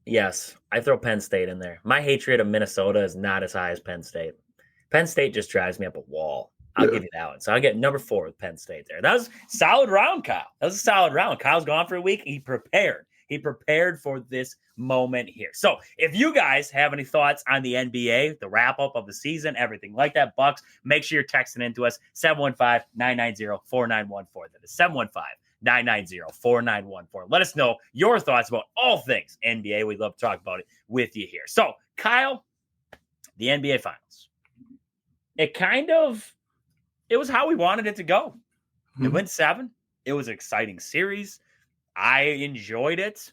I throw Penn State in there. My hatred of Minnesota is not as high as Penn State. Penn State just drives me up a wall. I'll give you that one. So I'll get number 4 with Penn State there. That was a solid round, Kyle. Kyle's gone for a week. He prepared for this moment here. So if you guys have any thoughts on the NBA, the wrap-up of the season, everything like that, Bucks, make sure you're texting into us, 715-990-4914. That is 715-990-4914. Let us know your thoughts about all things NBA. We'd love to talk about it with you here. So, Kyle, the NBA Finals. It was how we wanted it to go. It went 7. It was an exciting series. I enjoyed it.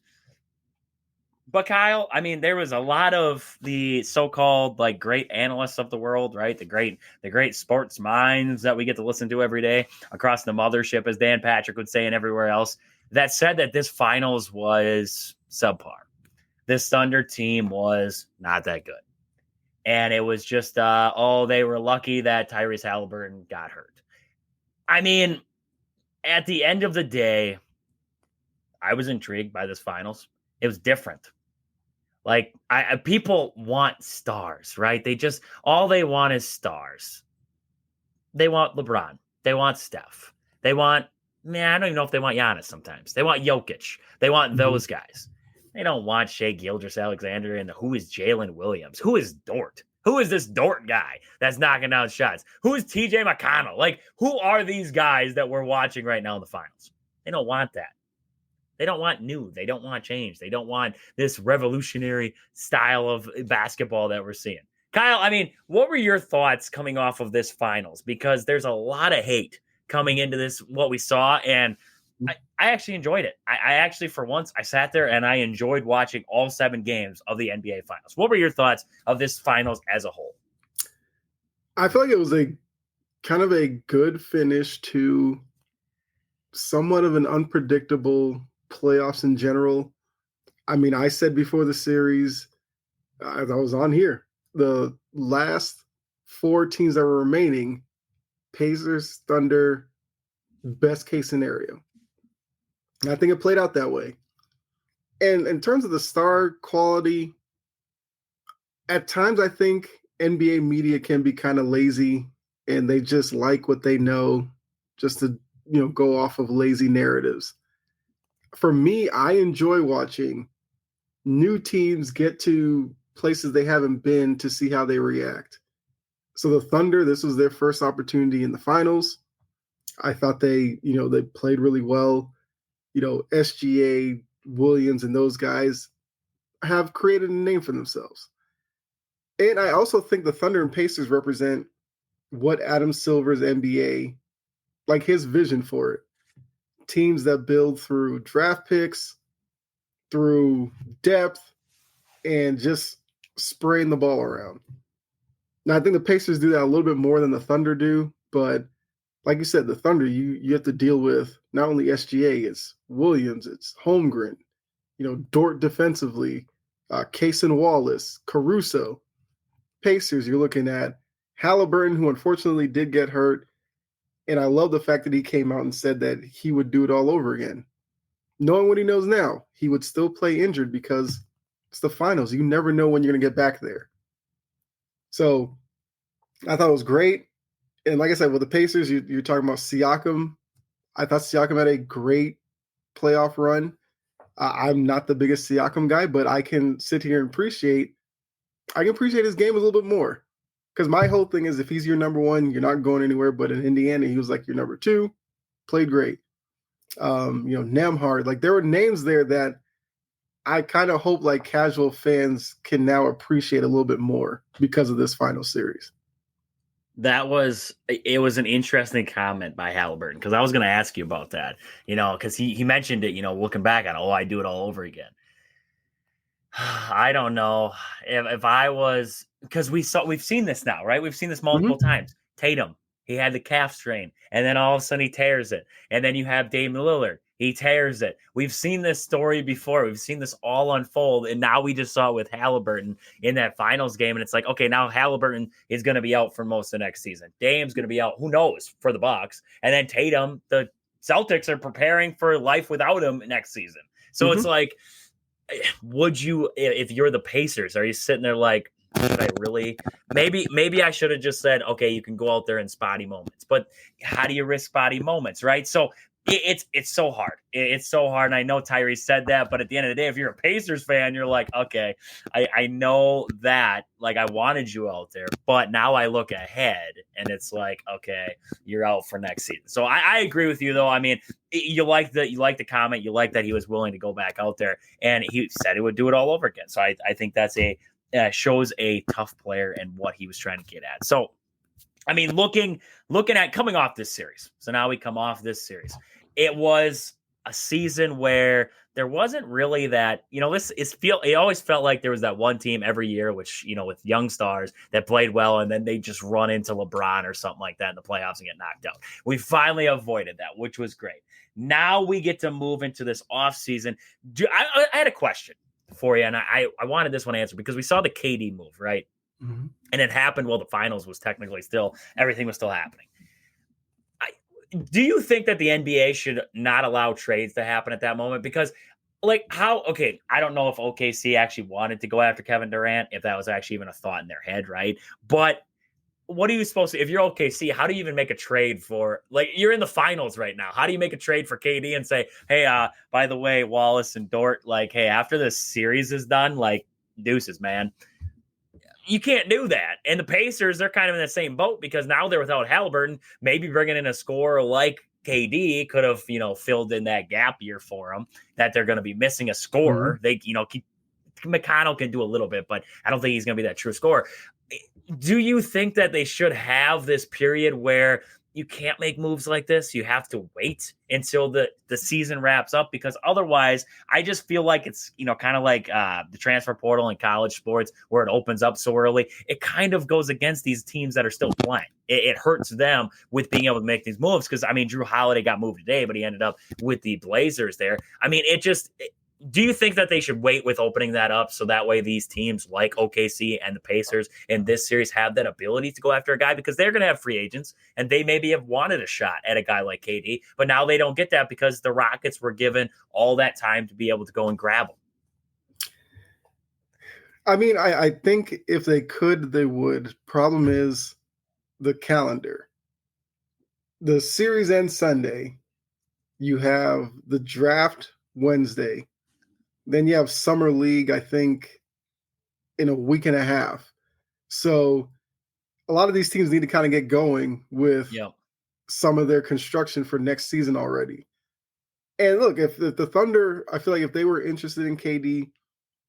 But Kyle, I mean, there was a lot of the so-called great analysts of the world, right? The great sports minds that we get to listen to every day across the mothership, as Dan Patrick would say, and everywhere else, that said that this finals was subpar. This Thunder team was not that good. And it was just, they were lucky that Tyrese Halliburton got hurt. I mean, at the end of the day, I was intrigued by this finals. It was different. People want stars, right? All they want is stars. They want LeBron. They want Steph. They want, I don't even know if they want Giannis sometimes. They want Jokic. They want those guys. They don't want Shea Gilgeous-Alexander and who is Jalen Williams? Who is Dort? Who is this Dort guy that's knocking down shots? Who is TJ McConnell? Who are these guys that we're watching right now in the finals? They don't want that. They don't want new. They don't want change. They don't want this revolutionary style of basketball that we're seeing. Kyle, I mean, what were your thoughts coming off of this finals? Because there's a lot of hate coming into this, what we saw, and I actually enjoyed it. I actually, for once, I sat there and I enjoyed watching all 7 games of the NBA Finals. What were your thoughts of this finals as a whole? I feel like it was a kind of a good finish to somewhat of an unpredictable playoffs in general. I mean, I said before the series, as I was on here, the last 4 teams that were remaining, Pacers, Thunder, best case scenario. And I think it played out that way. And in terms of the star quality, at times I think NBA media can be kind of lazy and they just like what they know just to, go off of lazy narratives. For me, I enjoy watching new teams get to places they haven't been to see how they react. So the Thunder, this was their first opportunity in the finals. I thought they played really well. SGA, Williams, and those guys have created a name for themselves. And I also think the Thunder and Pacers represent what Adam Silver's NBA, like his vision for it. Teams that build through draft picks, through depth, and just spraying the ball around. Now, I think the Pacers do that a little bit more than the Thunder do, but like you said, the Thunder, you have to deal with not only SGA, it's Williams, it's Holmgren, Dort defensively, Kaysen Wallace, Caruso. Pacers, you're looking at Halliburton, who unfortunately did get hurt, and I love the fact that he came out and said that he would do it all over again. Knowing what he knows now, he would still play injured because it's the finals. You never know when you're going to get back there. So I thought it was great. And like I said, with the Pacers, you're talking about Siakam. I thought Siakam had a great playoff run. I'm not the biggest Siakam guy, but I can sit here and appreciate his game a little bit more. Because my whole thing is if he's your number one, you're not going anywhere. But in Indiana, he was like your number two, played great. Nembhard, like there were names there that I kind of hope like casual fans can now appreciate a little bit more because of this final series. It was an interesting comment by Halliburton because I was going to ask you about that, because he mentioned it, looking back on, I do it all over again. I don't know if I was, because we've seen this now, right? We've seen this multiple times. Tatum, he had the calf strain, and then all of a sudden he tears it. And then you have Damian Lillard, he tears it. We've seen this story before. We've seen this all unfold, and now we just saw it with Halliburton in that finals game. And it's like, okay, now Halliburton is going to be out for most of next season. Dame's going to be out, who knows, for the Bucks. And then Tatum, the Celtics are preparing for life without him next season. So it's like, would you, if you're the Pacers, are you sitting there like, should I really? Maybe I should have just said, okay, you can go out there in spotty moments. But how do you risk spotty moments, right? So it's so hard. It's so hard. And I know Tyrese said that, but at the end of the day, if you're a Pacers fan, you're like, okay, I know that, like, I wanted you out there, but now I look ahead and it's like, okay, you're out for next season. So I agree with you though. I mean, you like the comment, you like that he was willing to go back out there, and he said he would do it all over again. So I think that's shows a tough player and what he was trying to get at. So, I mean, looking at coming off this series. So now we come off this series. It was a season where there wasn't really that, it always felt like there was that one team every year, which, with young stars that played well, and then they just run into LeBron or something like that in the playoffs and get knocked out. We finally avoided that, which was great. Now we get to move into this offseason. I had a question for you, and I wanted this one answered because we saw the KD move, right? Mm-hmm. And it happened while the finals was technically everything was still happening. Do you think that the NBA should not allow trades to happen at that moment? Because, I don't know if OKC actually wanted to go after Kevin Durant, if that was actually even a thought in their head, right? But what are you supposed to, if you're OKC, how do you even make a trade for, you're in the finals right now. How do you make a trade for KD and say, hey, by the way, Wallace and Dort, hey, after this series is done, deuces, man. You can't do that. And the Pacers, they're kind of in the same boat because now they're without Halliburton. Maybe bringing in a scorer like KD could have, filled in that gap year for them that they're going to be missing a scorer. Mm-hmm. McConnell can do a little bit, but I don't think he's going to be that true scorer. Do you think that they should have this period where you can't make moves like this? You have to wait until the season wraps up, because otherwise I just feel like it's, kind of like the transfer portal in college sports where it opens up so early. It kind of goes against these teams that are still playing. It hurts them with being able to make these moves because, Drew Holiday got moved today, but he ended up with the Blazers there. Do you think that they should wait with opening that up so that way these teams like OKC and the Pacers in this series have that ability to go after a guy, because they're going to have free agents and they maybe have wanted a shot at a guy like KD, but now they don't get that because the Rockets were given all that time to be able to go and grab them? I think if they could, they would. Problem is the calendar. The series ends Sunday. You have the draft Wednesday. Then you have Summer League, I think, in a week and a half. So a lot of these teams need to kind of get going with some of their construction for next season already. And look, if the Thunder, I feel like if they were interested in KD,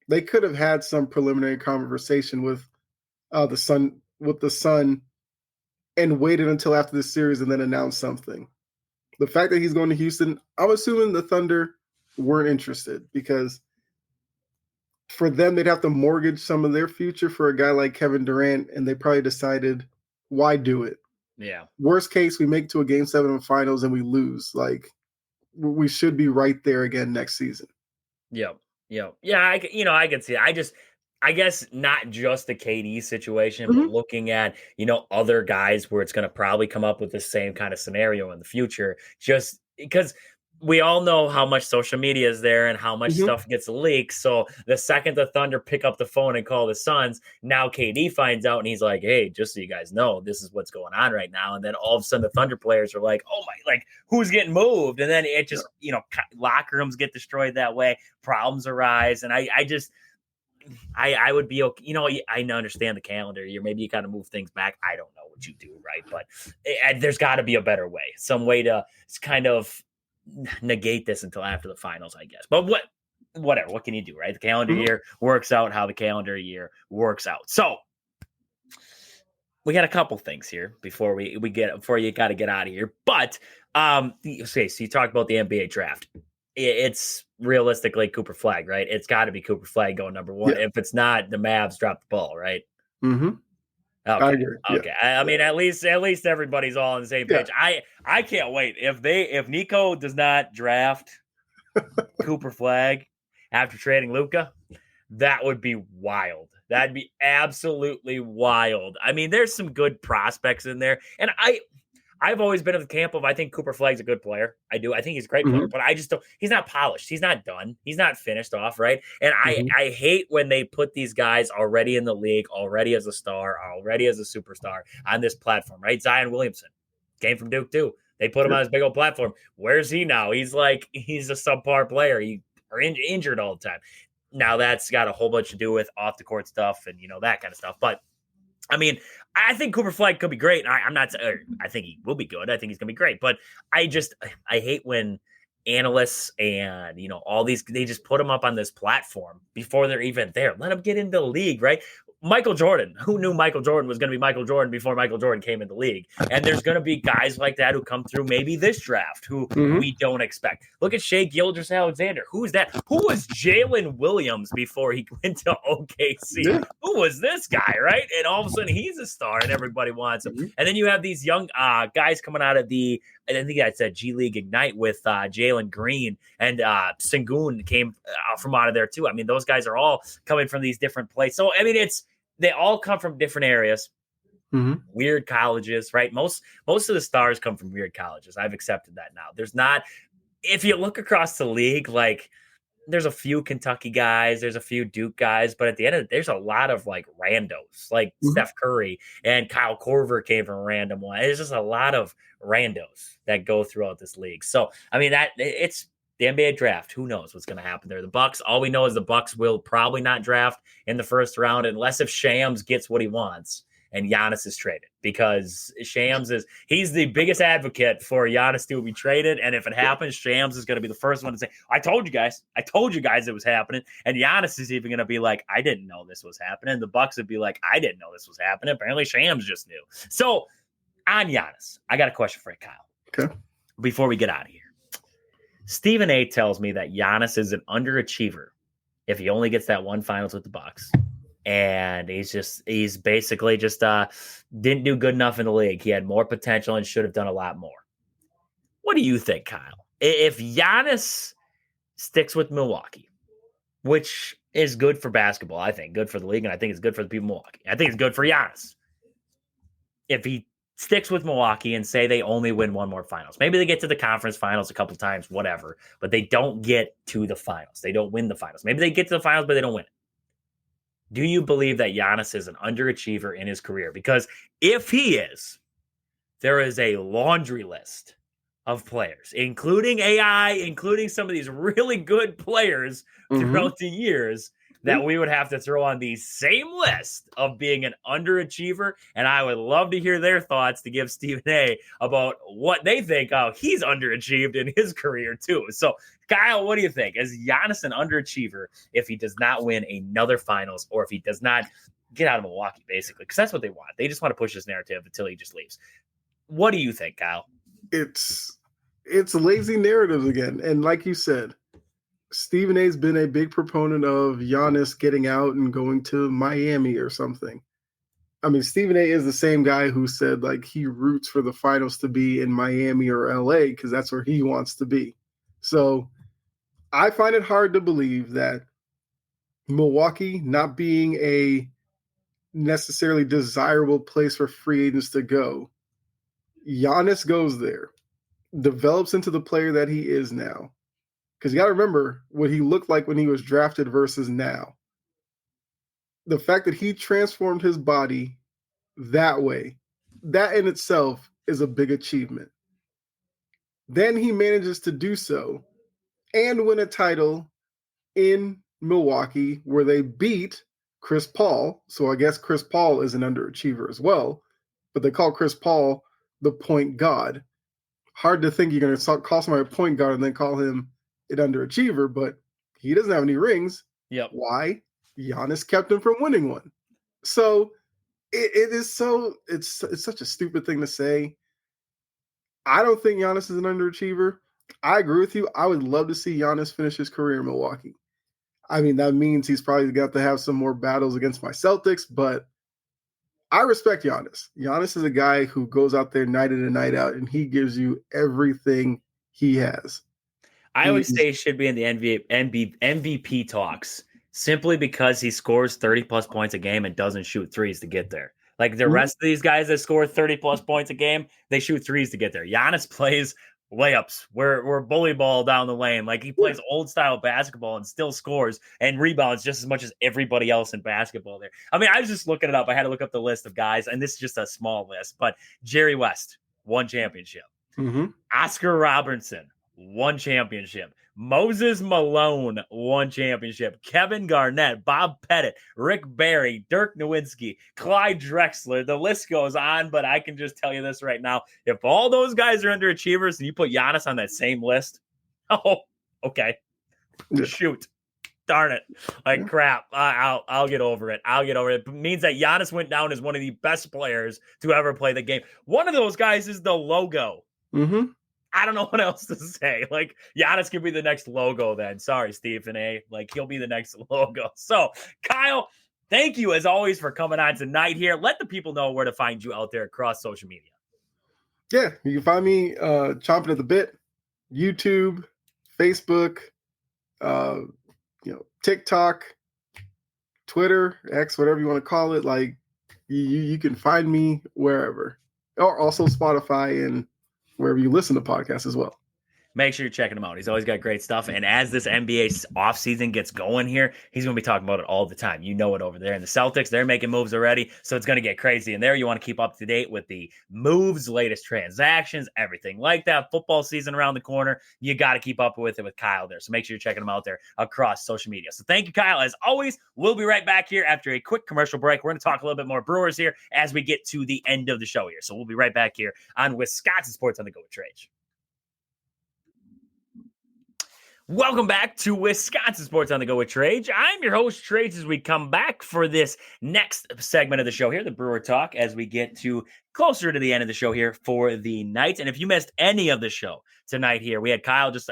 they could have had some preliminary conversation with the Sun, and waited until after the series and then announced something. The fact that he's going to Houston, I'm assuming the Thunder weren't interested, because for them, they'd have to mortgage some of their future for a guy like Kevin Durant, and they probably decided, why do it? Yeah. Worst case, we make it to a Game 7 of finals and we lose. Like, we should be right there again next season. Yeah. I can see it. I guess not just the KD situation, but looking at, other guys where it's going to probably come up with the same kind of scenario in the future, just because we all know how much social media is there and how much stuff gets leaked. So the second the Thunder pick up the phone and call the Suns, now KD finds out and he's like, hey, just so you guys know, this is what's going on right now. And then all of a sudden the Thunder players are like, oh my, like, who's getting moved? And then it just, locker rooms get destroyed that way. Problems arise. And I would be okay. I understand the calendar year. Maybe you kind of move things back. I don't know what you do, right? But there's got to be a better way, some way to kind of negate this until after the finals, I guess. But whatever, what can you do, right? The calendar year works out how the calendar year works out. So we got a couple things here before you got to get out of here. But okay, so you talked about the NBA draft. It's realistically Cooper Flag, right? It's got to be Cooper Flag going number one. Yeah. If it's not, the Mavs drop the ball, right? Mm-hmm. Okay. I agree. Okay. Yeah. I mean, at least everybody's all on the same page. Yeah. I can't wait if Nico does not draft Cooper Flag after trading Luka, that would be wild. That'd be absolutely wild. I mean, there's some good prospects in there, and I've always been of the camp of, I think Cooper Flag's a good player. I do. I think he's a great player, but I just don't, he's not polished. He's not done. He's not finished off, right? And I hate when they put these guys already in the league, already as a star, already as a superstar on this platform, right? Zion Williamson came from Duke too. They put him on this big old platform. Where's he now? He's a subpar player. He's injured all the time. Now that's got a whole bunch to do with off the court stuff and, that kind of stuff. But I mean, I think Cooper Flag could be great. I think he will be good. I think he's going to be great. But I hate when analysts and, all these, they just put them up on this platform before they're even there. Let them get into the league, right? Michael Jordan. Who knew Michael Jordan was going to be Michael Jordan before Michael Jordan came in the league? And there's going to be guys like that who come through maybe this draft who we don't expect. Look at Shai Gilgeous-Alexander. Who's that? Who was Jalen Williams before he went to OKC? Yeah. Who was this guy, right? And all of a sudden he's a star and everybody wants him. And then you have these young guys coming out of the, I think I said G League Ignite with Jalen Green, and Sengun came from out of there too. I mean, those guys are all coming from these different places. So, I mean, they all come from different areas, weird colleges, right? Most of the stars come from weird colleges. I've accepted that now. There's not, if you look across the league, like there's a few Kentucky guys, there's a few Duke guys, but at the end of it, there's a lot of like randos, like Steph Curry and Kyle Korver came from a random one. There's just a lot of randos that go throughout this league. So, I mean, it's the NBA draft. Who knows what's going to happen there? The Bucks, all we know is the Bucks will probably not draft in the first round unless if Shams gets what he wants and Giannis is traded, because Shams he's the biggest advocate for Giannis to be traded. And if it happens, Shams is going to be the first one to say, I told you guys it was happening. And Giannis is even going to be like, I didn't know this was happening. The Bucks would be like, I didn't know this was happening. Apparently Shams just knew. So on Giannis, I got a question for you, Kyle. Okay. Before we get out of here. Stephen A tells me that Giannis is an underachiever if he only gets that one finals with the Bucks. And he's basically just didn't do good enough in the league. He had more potential and should have done a lot more. What do you think, Kyle? If Giannis sticks with Milwaukee, which is good for basketball, I think, good for the league, and I think it's good for the people of Milwaukee. I think it's good for Giannis. If he sticks with Milwaukee and say they only win one more finals. Maybe they get to the conference finals a couple times, whatever, but they don't get to the finals. They don't win the finals. Maybe they get to the finals, but they don't win it. Do you believe that Giannis is an underachiever in his career? Because if he is, there is a laundry list of players, including AI, including some of these really good players throughout the years that we would have to throw on the same list of being an underachiever. And I would love to hear their thoughts to give Stephen A about what they think he's underachieved in his career too. So Kyle, what do you think? Is Giannis an underachiever if he does not win another finals, or if he does not get out of Milwaukee, basically? Because that's what they want. They just want to push this narrative until he just leaves. What do you think, Kyle? It's lazy narratives again. And like you said, Stephen A's been a big proponent of Giannis getting out and going to Miami or something. I mean, Stephen A is the same guy who said like he roots for the finals to be in Miami or LA because that's where he wants to be. So I find it hard to believe that Milwaukee not being a necessarily desirable place for free agents to go, Giannis goes there, develops into the player that he is now. Because you got to remember what he looked like when he was drafted versus now. The fact that he transformed his body that way, that in itself is a big achievement. Then he manages to do so and win a title in Milwaukee where they beat Chris Paul. So I guess Chris Paul is an underachiever as well, but they call Chris Paul the point god. Hard to think you're going to call somebody a point guard and then call him an underachiever, but he doesn't have any rings. Yep. Why? Giannis kept him from winning one. So it's such a stupid thing to say. I don't think Giannis is an underachiever. I agree with you. I would love to see Giannis finish his career in Milwaukee. I mean, that means he's probably got to have some more battles against my Celtics, but I respect Giannis. Giannis is a guy who goes out there night in and night out, and he gives you everything he has. I always say he should be in the MVP talks simply because he scores 30-plus points a game and doesn't shoot threes to get there. Like the rest of these guys that score 30-plus points a game, they shoot threes to get there. Giannis plays layups. We're bully ball down the lane. Like he plays old-style basketball and still scores and rebounds just as much as everybody else in basketball there. I mean, I was just looking it up. I had to look up the list of guys, and this is just a small list. But Jerry West, 1 championship. Oscar Robertson, 1 championship. Moses Malone, 1 championship. Kevin Garnett, Bob Pettit, Rick Barry, Dirk Nowitzki, Clyde Drexler. The list goes on, but I can just tell you this right now. If all those guys are underachievers and you put Giannis on that same list, oh, okay. Shoot. Darn it. Like crap. I'll get over it. I'll get over it. It means that Giannis went down as one of the best players to ever play the game. One of those guys is the logo. I don't know what else to say. Like, Giannis could be the next logo then. Sorry, Stephen A. Like, he'll be the next logo. So, Kyle, thank you as always for coming on tonight here. Let the people know where to find you out there across social media. Yeah, you can find me chomping at the bit, YouTube, Facebook, TikTok, Twitter, X, whatever you want to call it. Like, you can find me wherever. Or also Spotify and wherever you listen to podcasts as well. Make sure you're checking him out. He's always got great stuff. And as this NBA offseason gets going here, he's going to be talking about it all the time. You know it over there. And the Celtics, they're making moves already. So it's going to get crazy in there. You want to keep up to date with the moves, latest transactions, everything like that. Football season around the corner. You got to keep up with it with Kyle there. So make sure you're checking him out there across social media. So thank you, Kyle. As always, we'll be right back here after a quick commercial break. We're going to talk a little bit more Brewers here as we get to the end of the show here. So we'll be right back here on Wisconsin Sports on the Go with Trage. Welcome back to Wisconsin Sports on the Go with Trage. I'm your host, Trage, as we come back for this next segment of the show here, the Brewer Talk, as we get to closer to the end of the show here for the night. And if you missed any of the show tonight here, we had Kyle was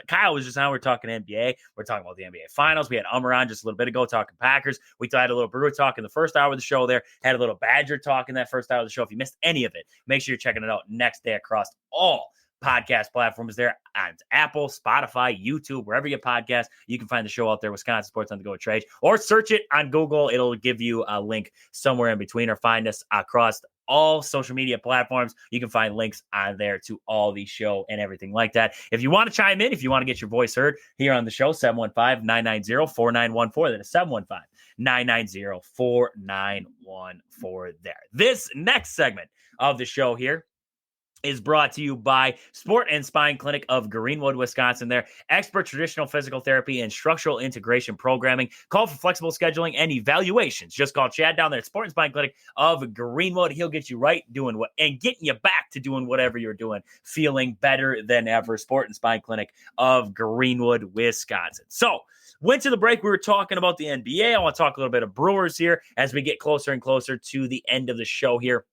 just on. We're talking NBA. We're talking about the NBA Finals. We had Umar on just a little bit ago talking Packers. We had a little Brewer Talk in the first hour of the show there. Had a little Badger Talk in that first hour of the show. If you missed any of it, make sure you're checking it out next day across all podcast platforms there on Apple, Spotify, YouTube, wherever you podcast. You can find the show out there, Wisconsin Sports on the Go with Trage, or search it on Google. It'll give you a link somewhere in between, or find us across all social media platforms. You can find links on there to all the show and everything like that. If you want to chime in, if you want to get your voice heard here on the show, 715-990-4914. That is 715-990-4914 there. This next segment of the show here is brought to you by Sport and Spine Clinic of Greenwood, Wisconsin. Their expert traditional physical therapy and structural integration programming. Call for flexible scheduling and evaluations. Just call Chad down there at Sport and Spine Clinic of Greenwood. He'll get you right doing what and getting you back to doing whatever you're doing, feeling better than ever. Sport and Spine Clinic of Greenwood, Wisconsin. So, went to the break. We were talking about the NBA. I want to talk a little bit of Brewers here as we get closer and closer to the end of the show here.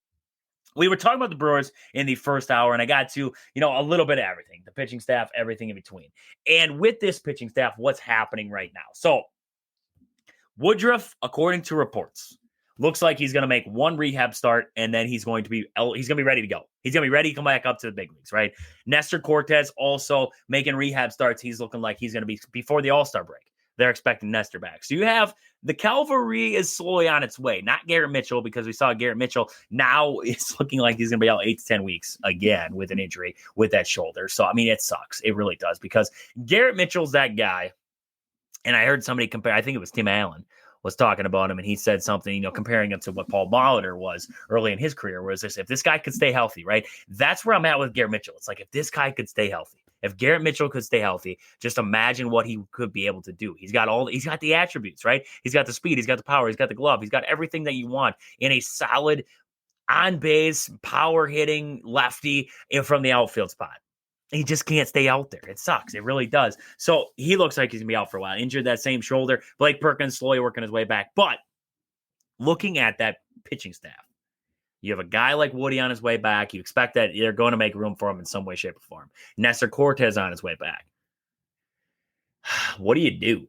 We were talking about the Brewers in the first hour, and I got to, a little bit of everything, the pitching staff, everything in between. And with this pitching staff, what's happening right now? So Woodruff, according to reports, looks like he's going to make one rehab start, and then he's going to be ready to go. He's going to be ready to come back up to the big leagues, right? Nestor Cortez also making rehab starts. He's looking like he's going to be before the All-Star break. They're expecting Nestor back. So you have the cavalry is slowly on its way. Not Garrett Mitchell, because we saw Garrett Mitchell now it's looking like he's going to be out 8 to 10 weeks again with an injury with that shoulder. So, it sucks. It really does, because Garrett Mitchell's that guy. And I heard somebody compare, I think it was Tim Allen, was talking about him, and he said something, comparing him to what Paul Molitor was early in his career, was this, if this guy could stay healthy, right? That's where I'm at with Garrett Mitchell. It's like, if this guy could stay healthy, if Garrett Mitchell could stay healthy, just imagine what he could be able to do. He's got the attributes, right? He's got the speed, he's got the power, he's got the glove, he's got everything that you want in a solid on base, power hitting lefty from the outfield spot. He just can't stay out there. It sucks. It really does. So he looks like he's going to be out for a while. Injured that same shoulder. Blake Perkins slowly working his way back. But looking at that pitching staff, you have a guy like Woody on his way back. You expect that they're going to make room for him in some way, shape, or form. Nestor Cortez on his way back. What do you do?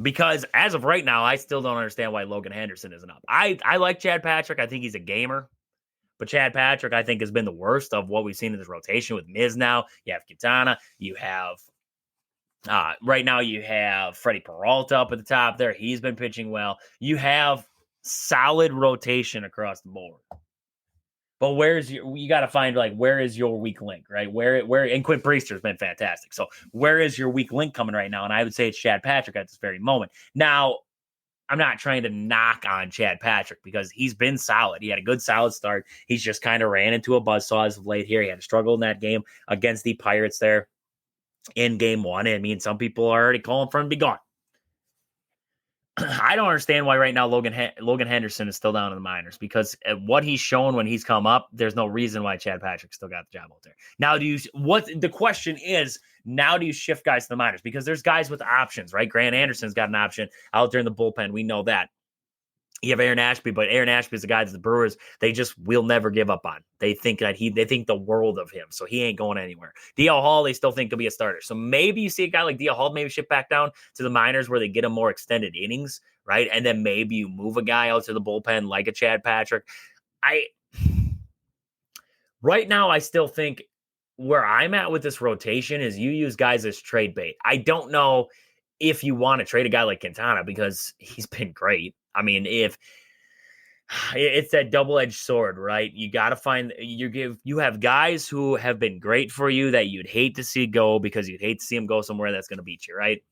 Because as of right now, I still don't understand why Logan Henderson isn't up. I like Chad Patrick. I think he's a gamer. But Chad Patrick, I think, has been the worst of what we've seen in this rotation with Miz now. You have Quintana. You have right now you have Freddie Peralta up at the top there. He's been pitching well. You have solid rotation across the board. But you got to find, where is your weak link, right? Where and Quinn Priester's been fantastic. So where is your weak link coming right now? And I would say it's Chad Patrick at this very moment. Now, I'm not trying to knock on Chad Patrick because he's been solid. He had a good, solid start. He's just kind of ran into a buzzsaw as of late here. He had to struggle in that game against the Pirates there in game 1. Some people are already calling for him to be gone. I don't understand why right now Logan Henderson is still down in the minors, because what he's shown when he's come up, there's no reason why Chad Patrick still got the job out there. Now, the question is, now do you shift guys to the minors? Because there's guys with options, right? Grant Anderson's got an option out there in the bullpen. We know that. You have Aaron Ashby, but Aaron Ashby is the guy that the Brewers, they just will never give up on. They think the world of him, so he ain't going anywhere. DL Hall, they still think he'll be a starter. So maybe you see a guy like DL Hall maybe shift back down to the minors where they get him more extended innings, right? And then maybe you move a guy out to the bullpen like a Chad Patrick. Right now, I still think where I'm at with this rotation is you use guys as trade bait. I don't know if you want to trade a guy like Quintana because he's been great. If it's that double-edged sword, right? You got to find you have guys who have been great for you that you'd hate to see go because you'd hate to see them go somewhere that's going to beat you, right?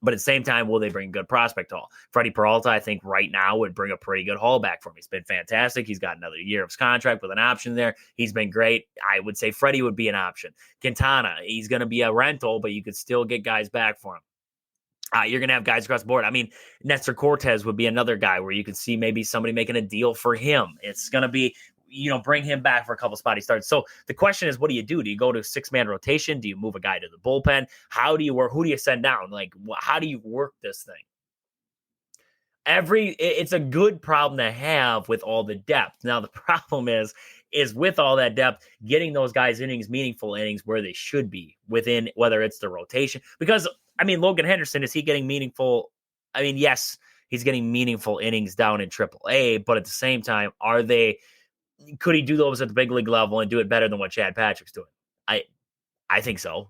But at the same time, will they bring good prospect haul? Freddie Peralta, I think right now would bring a pretty good haul back for him. He's been fantastic. He's got another year of his contract with an option there. He's been great. I would say Freddie would be an option. Quintana, he's going to be a rental, but you could still get guys back for him. You're going to have guys across the board. Nestor Cortez would be another guy where you could see maybe somebody making a deal for him. It's going to be, bring him back for a couple spotty starts. So the question is, what do you do? Do you go to a 6-man rotation? Do you move a guy to the bullpen? How do you work? Who do you send down? How do you work this thing? It's a good problem to have with all the depth. Now, the problem is with all that depth, getting those guys meaningful innings where they should be within, whether it's the rotation. Because, Logan Henderson, is he getting meaningful? Yes, he's getting meaningful innings down in AAA, but at the same time, could he do those at the big league level and do it better than what Chad Patrick's doing? I think so.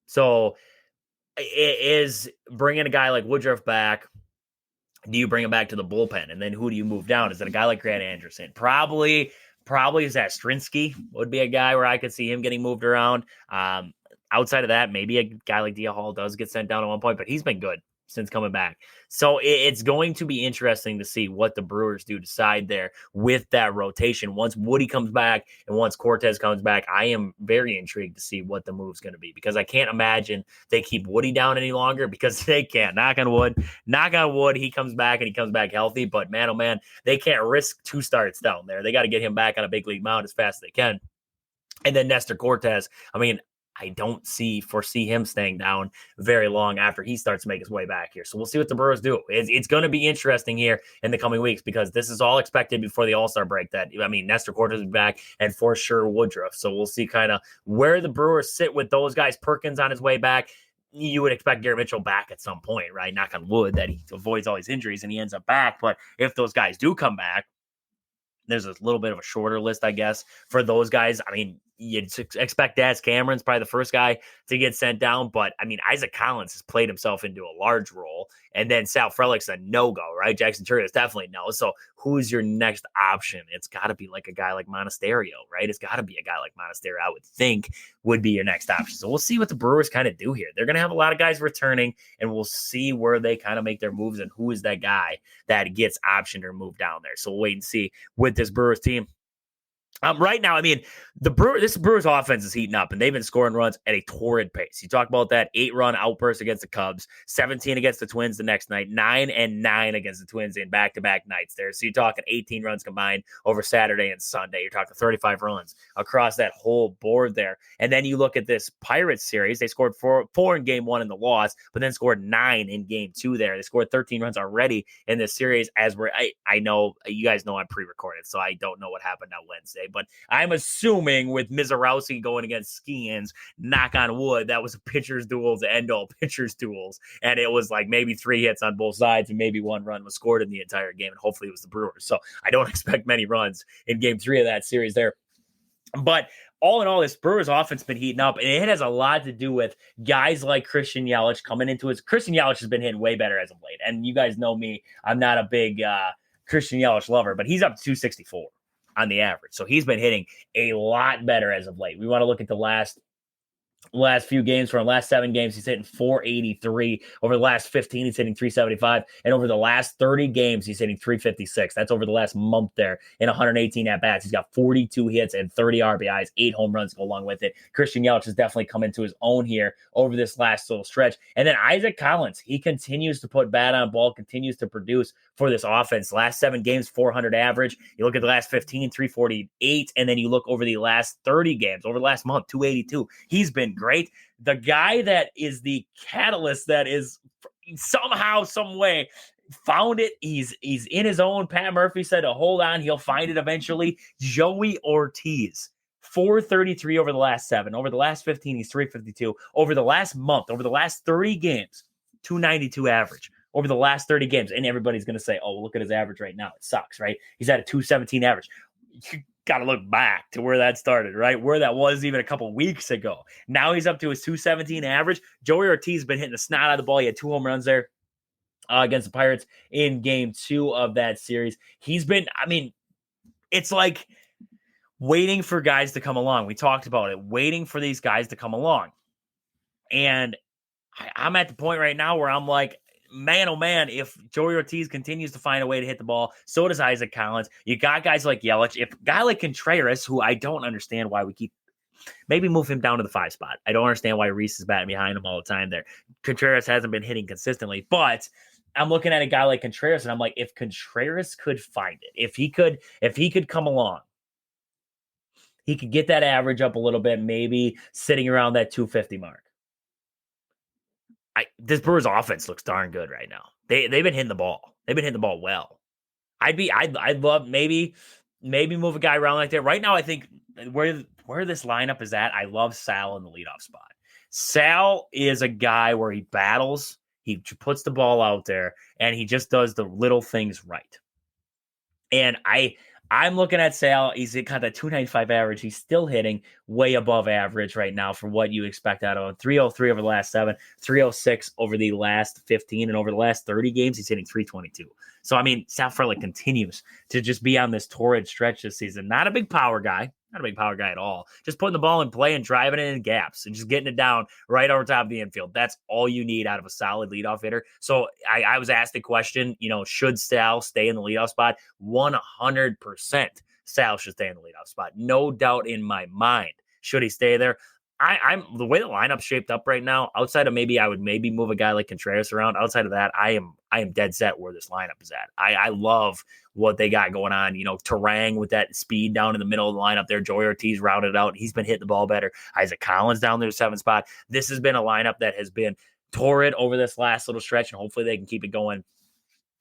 So it is bringing a guy like Woodruff back. Do you bring him back to the bullpen? And then who do you move down? Is it a guy like Grant Anderson? Probably Zastrinsky would be a guy where I could see him getting moved around. Outside of that, maybe a guy like DL Hall does get sent down at one point, but he's been good. since coming back. So it's going to be interesting to see what the Brewers do decide there with that rotation. Once Woody comes back and once Cortez comes back, I am very intrigued to see what the move's going to be, because I can't imagine they keep Woody down any longer, because they can't. Knock on wood, he comes back and he comes back healthy. But man, oh man, they can't risk 2 starts down there. They got to get him back on a big league mound as fast as they can. And then Nestor Cortez, I mean, I don't foresee him staying down very long after he starts to make his way back here. So we'll see what the Brewers do. It's going to be interesting here in the coming weeks, because this is all expected before the All-Star break. Nestor Cortez is back, and for sure Woodruff. So we'll see kind of where the Brewers sit with those guys. Perkins on his way back. You would expect Garrett Mitchell back at some point, right? Knock on wood that he avoids all his injuries and he ends up back. But if those guys do come back, there's a little bit of a shorter list, I guess, for those guys. I mean, you'd expect Daz Cameron's probably the first guy to get sent down. But, I mean, Isaac Collins has played himself into a large role. And then Sal Frelick's a no-go, right? Jackson Chirinos definitely no. So who's your next option? It's got to be like a guy like Monasterio, right? It's got to be a guy like Monasterio, I would think, would be your next option. So we'll see what the Brewers kind of do here. They're going to have a lot of guys returning, and we'll see where they kind of make their moves and who is that guy that gets optioned or moved down there. So we'll wait and see with this Brewers team. Right now, I mean, this Brewers offense is heating up, and they've been scoring runs at a torrid pace. You talk about that 8-run outburst against the Cubs, 17 against the Twins the next night, 9-9 against the Twins in back-to-back nights there. So you're talking 18 runs combined over Saturday and Sunday. You're talking 35 runs across that whole board there. And then you look at this Pirates series. They scored four in Game 1 in the loss, but then scored 9 in Game 2 there. They scored 13 runs already in this series. I know, you guys know I'm pre-recorded, so I don't know what happened on Wednesday. But I'm assuming with Mizorowski going against Skeens, knock on wood, that was a pitcher's duel to end all pitcher's duels. And it was like maybe 3 hits on both sides and maybe 1 run was scored in the entire game. And hopefully it was the Brewers. So I don't expect many runs in Game 3 of that series there. But all in all, this Brewers offense has been heating up, and it has a lot to do with guys like Christian Yelich coming into it. Christian Yelich has been hitting way better as of late. And you guys know me, I'm not a big Christian Yelich lover, but he's up to 264. On the average. So he's been hitting a lot better as of late. We want to look at the last few games. From the last 7 games, he's hitting 483. Over the last 15, he's hitting 375. And over the last 30 games, he's hitting 356. That's over the last month there in 118 at-bats. He's got 42 hits and 30 RBIs, 8 home runs go along with it. Christian Yelich has definitely come into his own here over this last little stretch. And then Isaac Collins, he continues to put bat on ball, continues to produce for this offense. Last 7 games, 400 average. You look at the last 15, 348. And then you look over the last 30 games, over the last month, 282. He's been great. The guy that is the catalyst that is somehow, some way found it. He's in his own. Pat Murphy said to hold on. He'll find it eventually. Joey Ortiz, 433 over the last 7. Over the last 15, he's 352. Over the last month, over the last 30 games, 292 average. Over the last 30 games. And everybody's going to say, oh, look at his average right now. It sucks, right? He's at a 217 average. You got to look back to where that started, right? Where that was even a couple weeks ago. Now he's up to his 217 average. Joey Ortiz has been hitting the snot out of the ball. He had 2 home runs there against the Pirates in Game 2 of that series. He's been, it's like waiting for guys to come along. We talked about it, waiting for these guys to come along. And I'm at the point right now where I'm like, man, oh man, if Joey Ortiz continues to find a way to hit the ball, so does Isaac Collins. You got guys like Yelich. If a guy like Contreras, who I don't understand why we keep, maybe move him down to the 5 spot. I don't understand why Reese is batting behind him all the time there. Contreras hasn't been hitting consistently, but I'm looking at a guy like Contreras, and I'm like, if Contreras could find it, if he could come along, he could get that average up a little bit, maybe sitting around that 250 mark. This Brewers offense looks darn good right now. They've been hitting the ball. They've been hitting the ball well. I'd love maybe move a guy around like that. Right now, I think where this lineup is at, I love Sal in the leadoff spot. Sal is a guy where he battles, he puts the ball out there, and he just does the little things right. And I'm looking at Sal. He's got that 295 average. He's still hitting way above average right now for what you expect out of him. 303 over the last 7, 306 over the last 15, and over the last 30 games, he's hitting 322. So, Sal Frelick continues to just be on this torrid stretch this season. Not a big power guy, Not a big power guy at all. Just putting the ball in play and driving it in gaps and just getting it down right over top of the infield. That's all you need out of a solid leadoff hitter. So I was asked the question, should Sal stay in the leadoff spot? 100% Sal should stay in the leadoff spot. No doubt in my mind. Should he stay there? I'm the way the lineup's shaped up right now, outside of I would move a guy like Contreras around. Outside of that, I am dead set where this lineup is at. I love what they got going on. Terang with that speed down in the middle of the lineup there. Joey Ortiz rounded out. He's been hitting the ball better. Isaac Collins down there, 7th spot. This has been a lineup that has been torrid over this last little stretch, and hopefully they can keep it going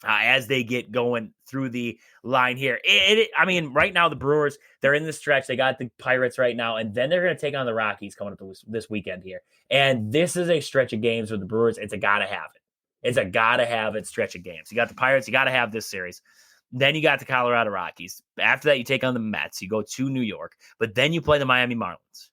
as they get going through the line here. Right now the Brewers, they're in the stretch. They got the Pirates right now, and then they're going to take on the Rockies coming up this weekend here. And this is a stretch of games with the Brewers. It's a gotta have it. It's a gotta have it stretch of games. You got the Pirates. You got to have this series. Then you got the Colorado Rockies. After that, you take on the Mets. You go to New York, but then you play the Miami Marlins.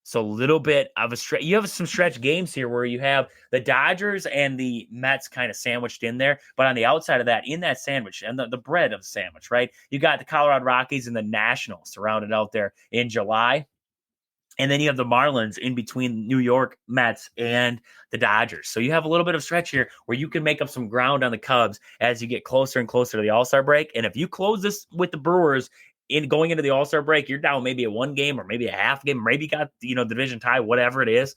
So a little bit of a stretch. You have some stretch games here where you have the Dodgers and the Mets kind of sandwiched in there. But on the outside of that, in that sandwich and the bread of the sandwich, right? You got the Colorado Rockies and the Nationals surrounded out there in July. And then you have the Marlins in between New York Mets and the Dodgers. So you have a little bit of stretch here where you can make up some ground on the Cubs as you get closer and closer to the All-Star break. And if you close this with the Brewers in going into the All-Star break, you're down maybe a 1 game or maybe a half game, maybe you got, division tie, whatever it is.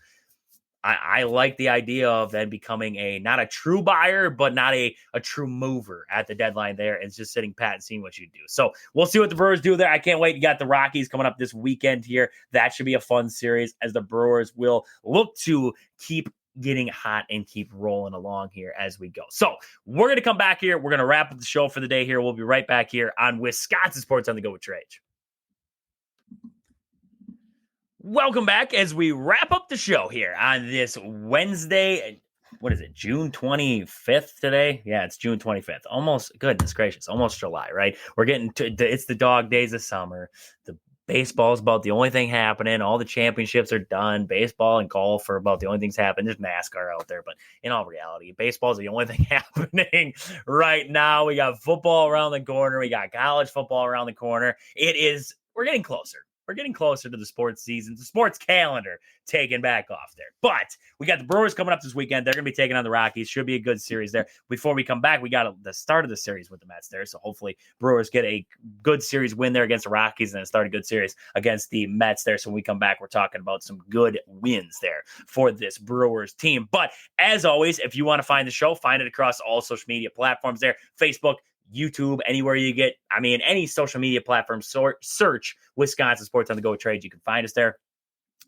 I like the idea of then becoming not a true buyer, but not a true mover at the deadline there, and just sitting pat and seeing what you do. So we'll see what the Brewers do there. I can't wait. You got the Rockies coming up this weekend here. That should be a fun series as the Brewers will look to keep getting hot and keep rolling along here as we go. So we're going to come back here. We're going to wrap up the show for the day here. We'll be right back here on Wisconsin Sports on the Go with Trage. Welcome back as we wrap up the show here on this Wednesday. What is it? June 25th today? Yeah, it's June 25th. Almost, goodness gracious, almost July, right? We're getting to, it's the dog days of summer. The baseball is about the only thing happening. All the championships are done. Baseball and golf are about the only things happening. There's NASCAR out there, but in all reality, baseball is the only thing happening right now. We got football around the corner. We got college football around the corner. We're getting closer. We're getting closer to the sports season, the sports calendar taking back off there. But we got the Brewers coming up this weekend. They're going to be taking on the Rockies. Should be a good series there. Before we come back, we got the start of the series with the Mets there. So hopefully Brewers get a good series win there against the Rockies and then start a good series against the Mets there. So when we come back, we're talking about some good wins there for this Brewers team. But as always, if you want to find the show, find it across all social media platforms there. Facebook, YouTube, anywhere you get, any social media platform, search Wisconsin Sports on the Go with Trade. You can find us there.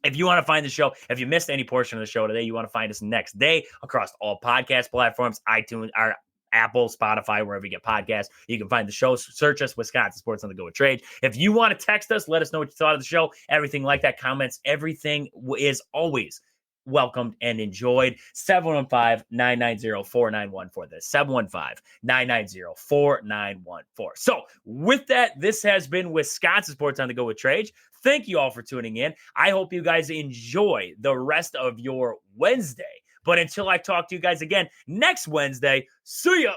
If you want to find the show, if you missed any portion of the show today, you want to find us next day across all podcast platforms, iTunes, or Apple, Spotify, wherever you get podcasts. You can find the show. Search us, Wisconsin Sports on the Go with Trade. If you want to text us, let us know what you thought of the show. Everything like that, comments, everything is always welcomed and enjoyed. 715-990-4914. That's 715-990-4914. So with that, this has been Wisconsin Sports on the Go with Trage. Thank you all for tuning in. I hope you guys enjoy the rest of your Wednesday. But until I talk to you guys again next Wednesday, see ya.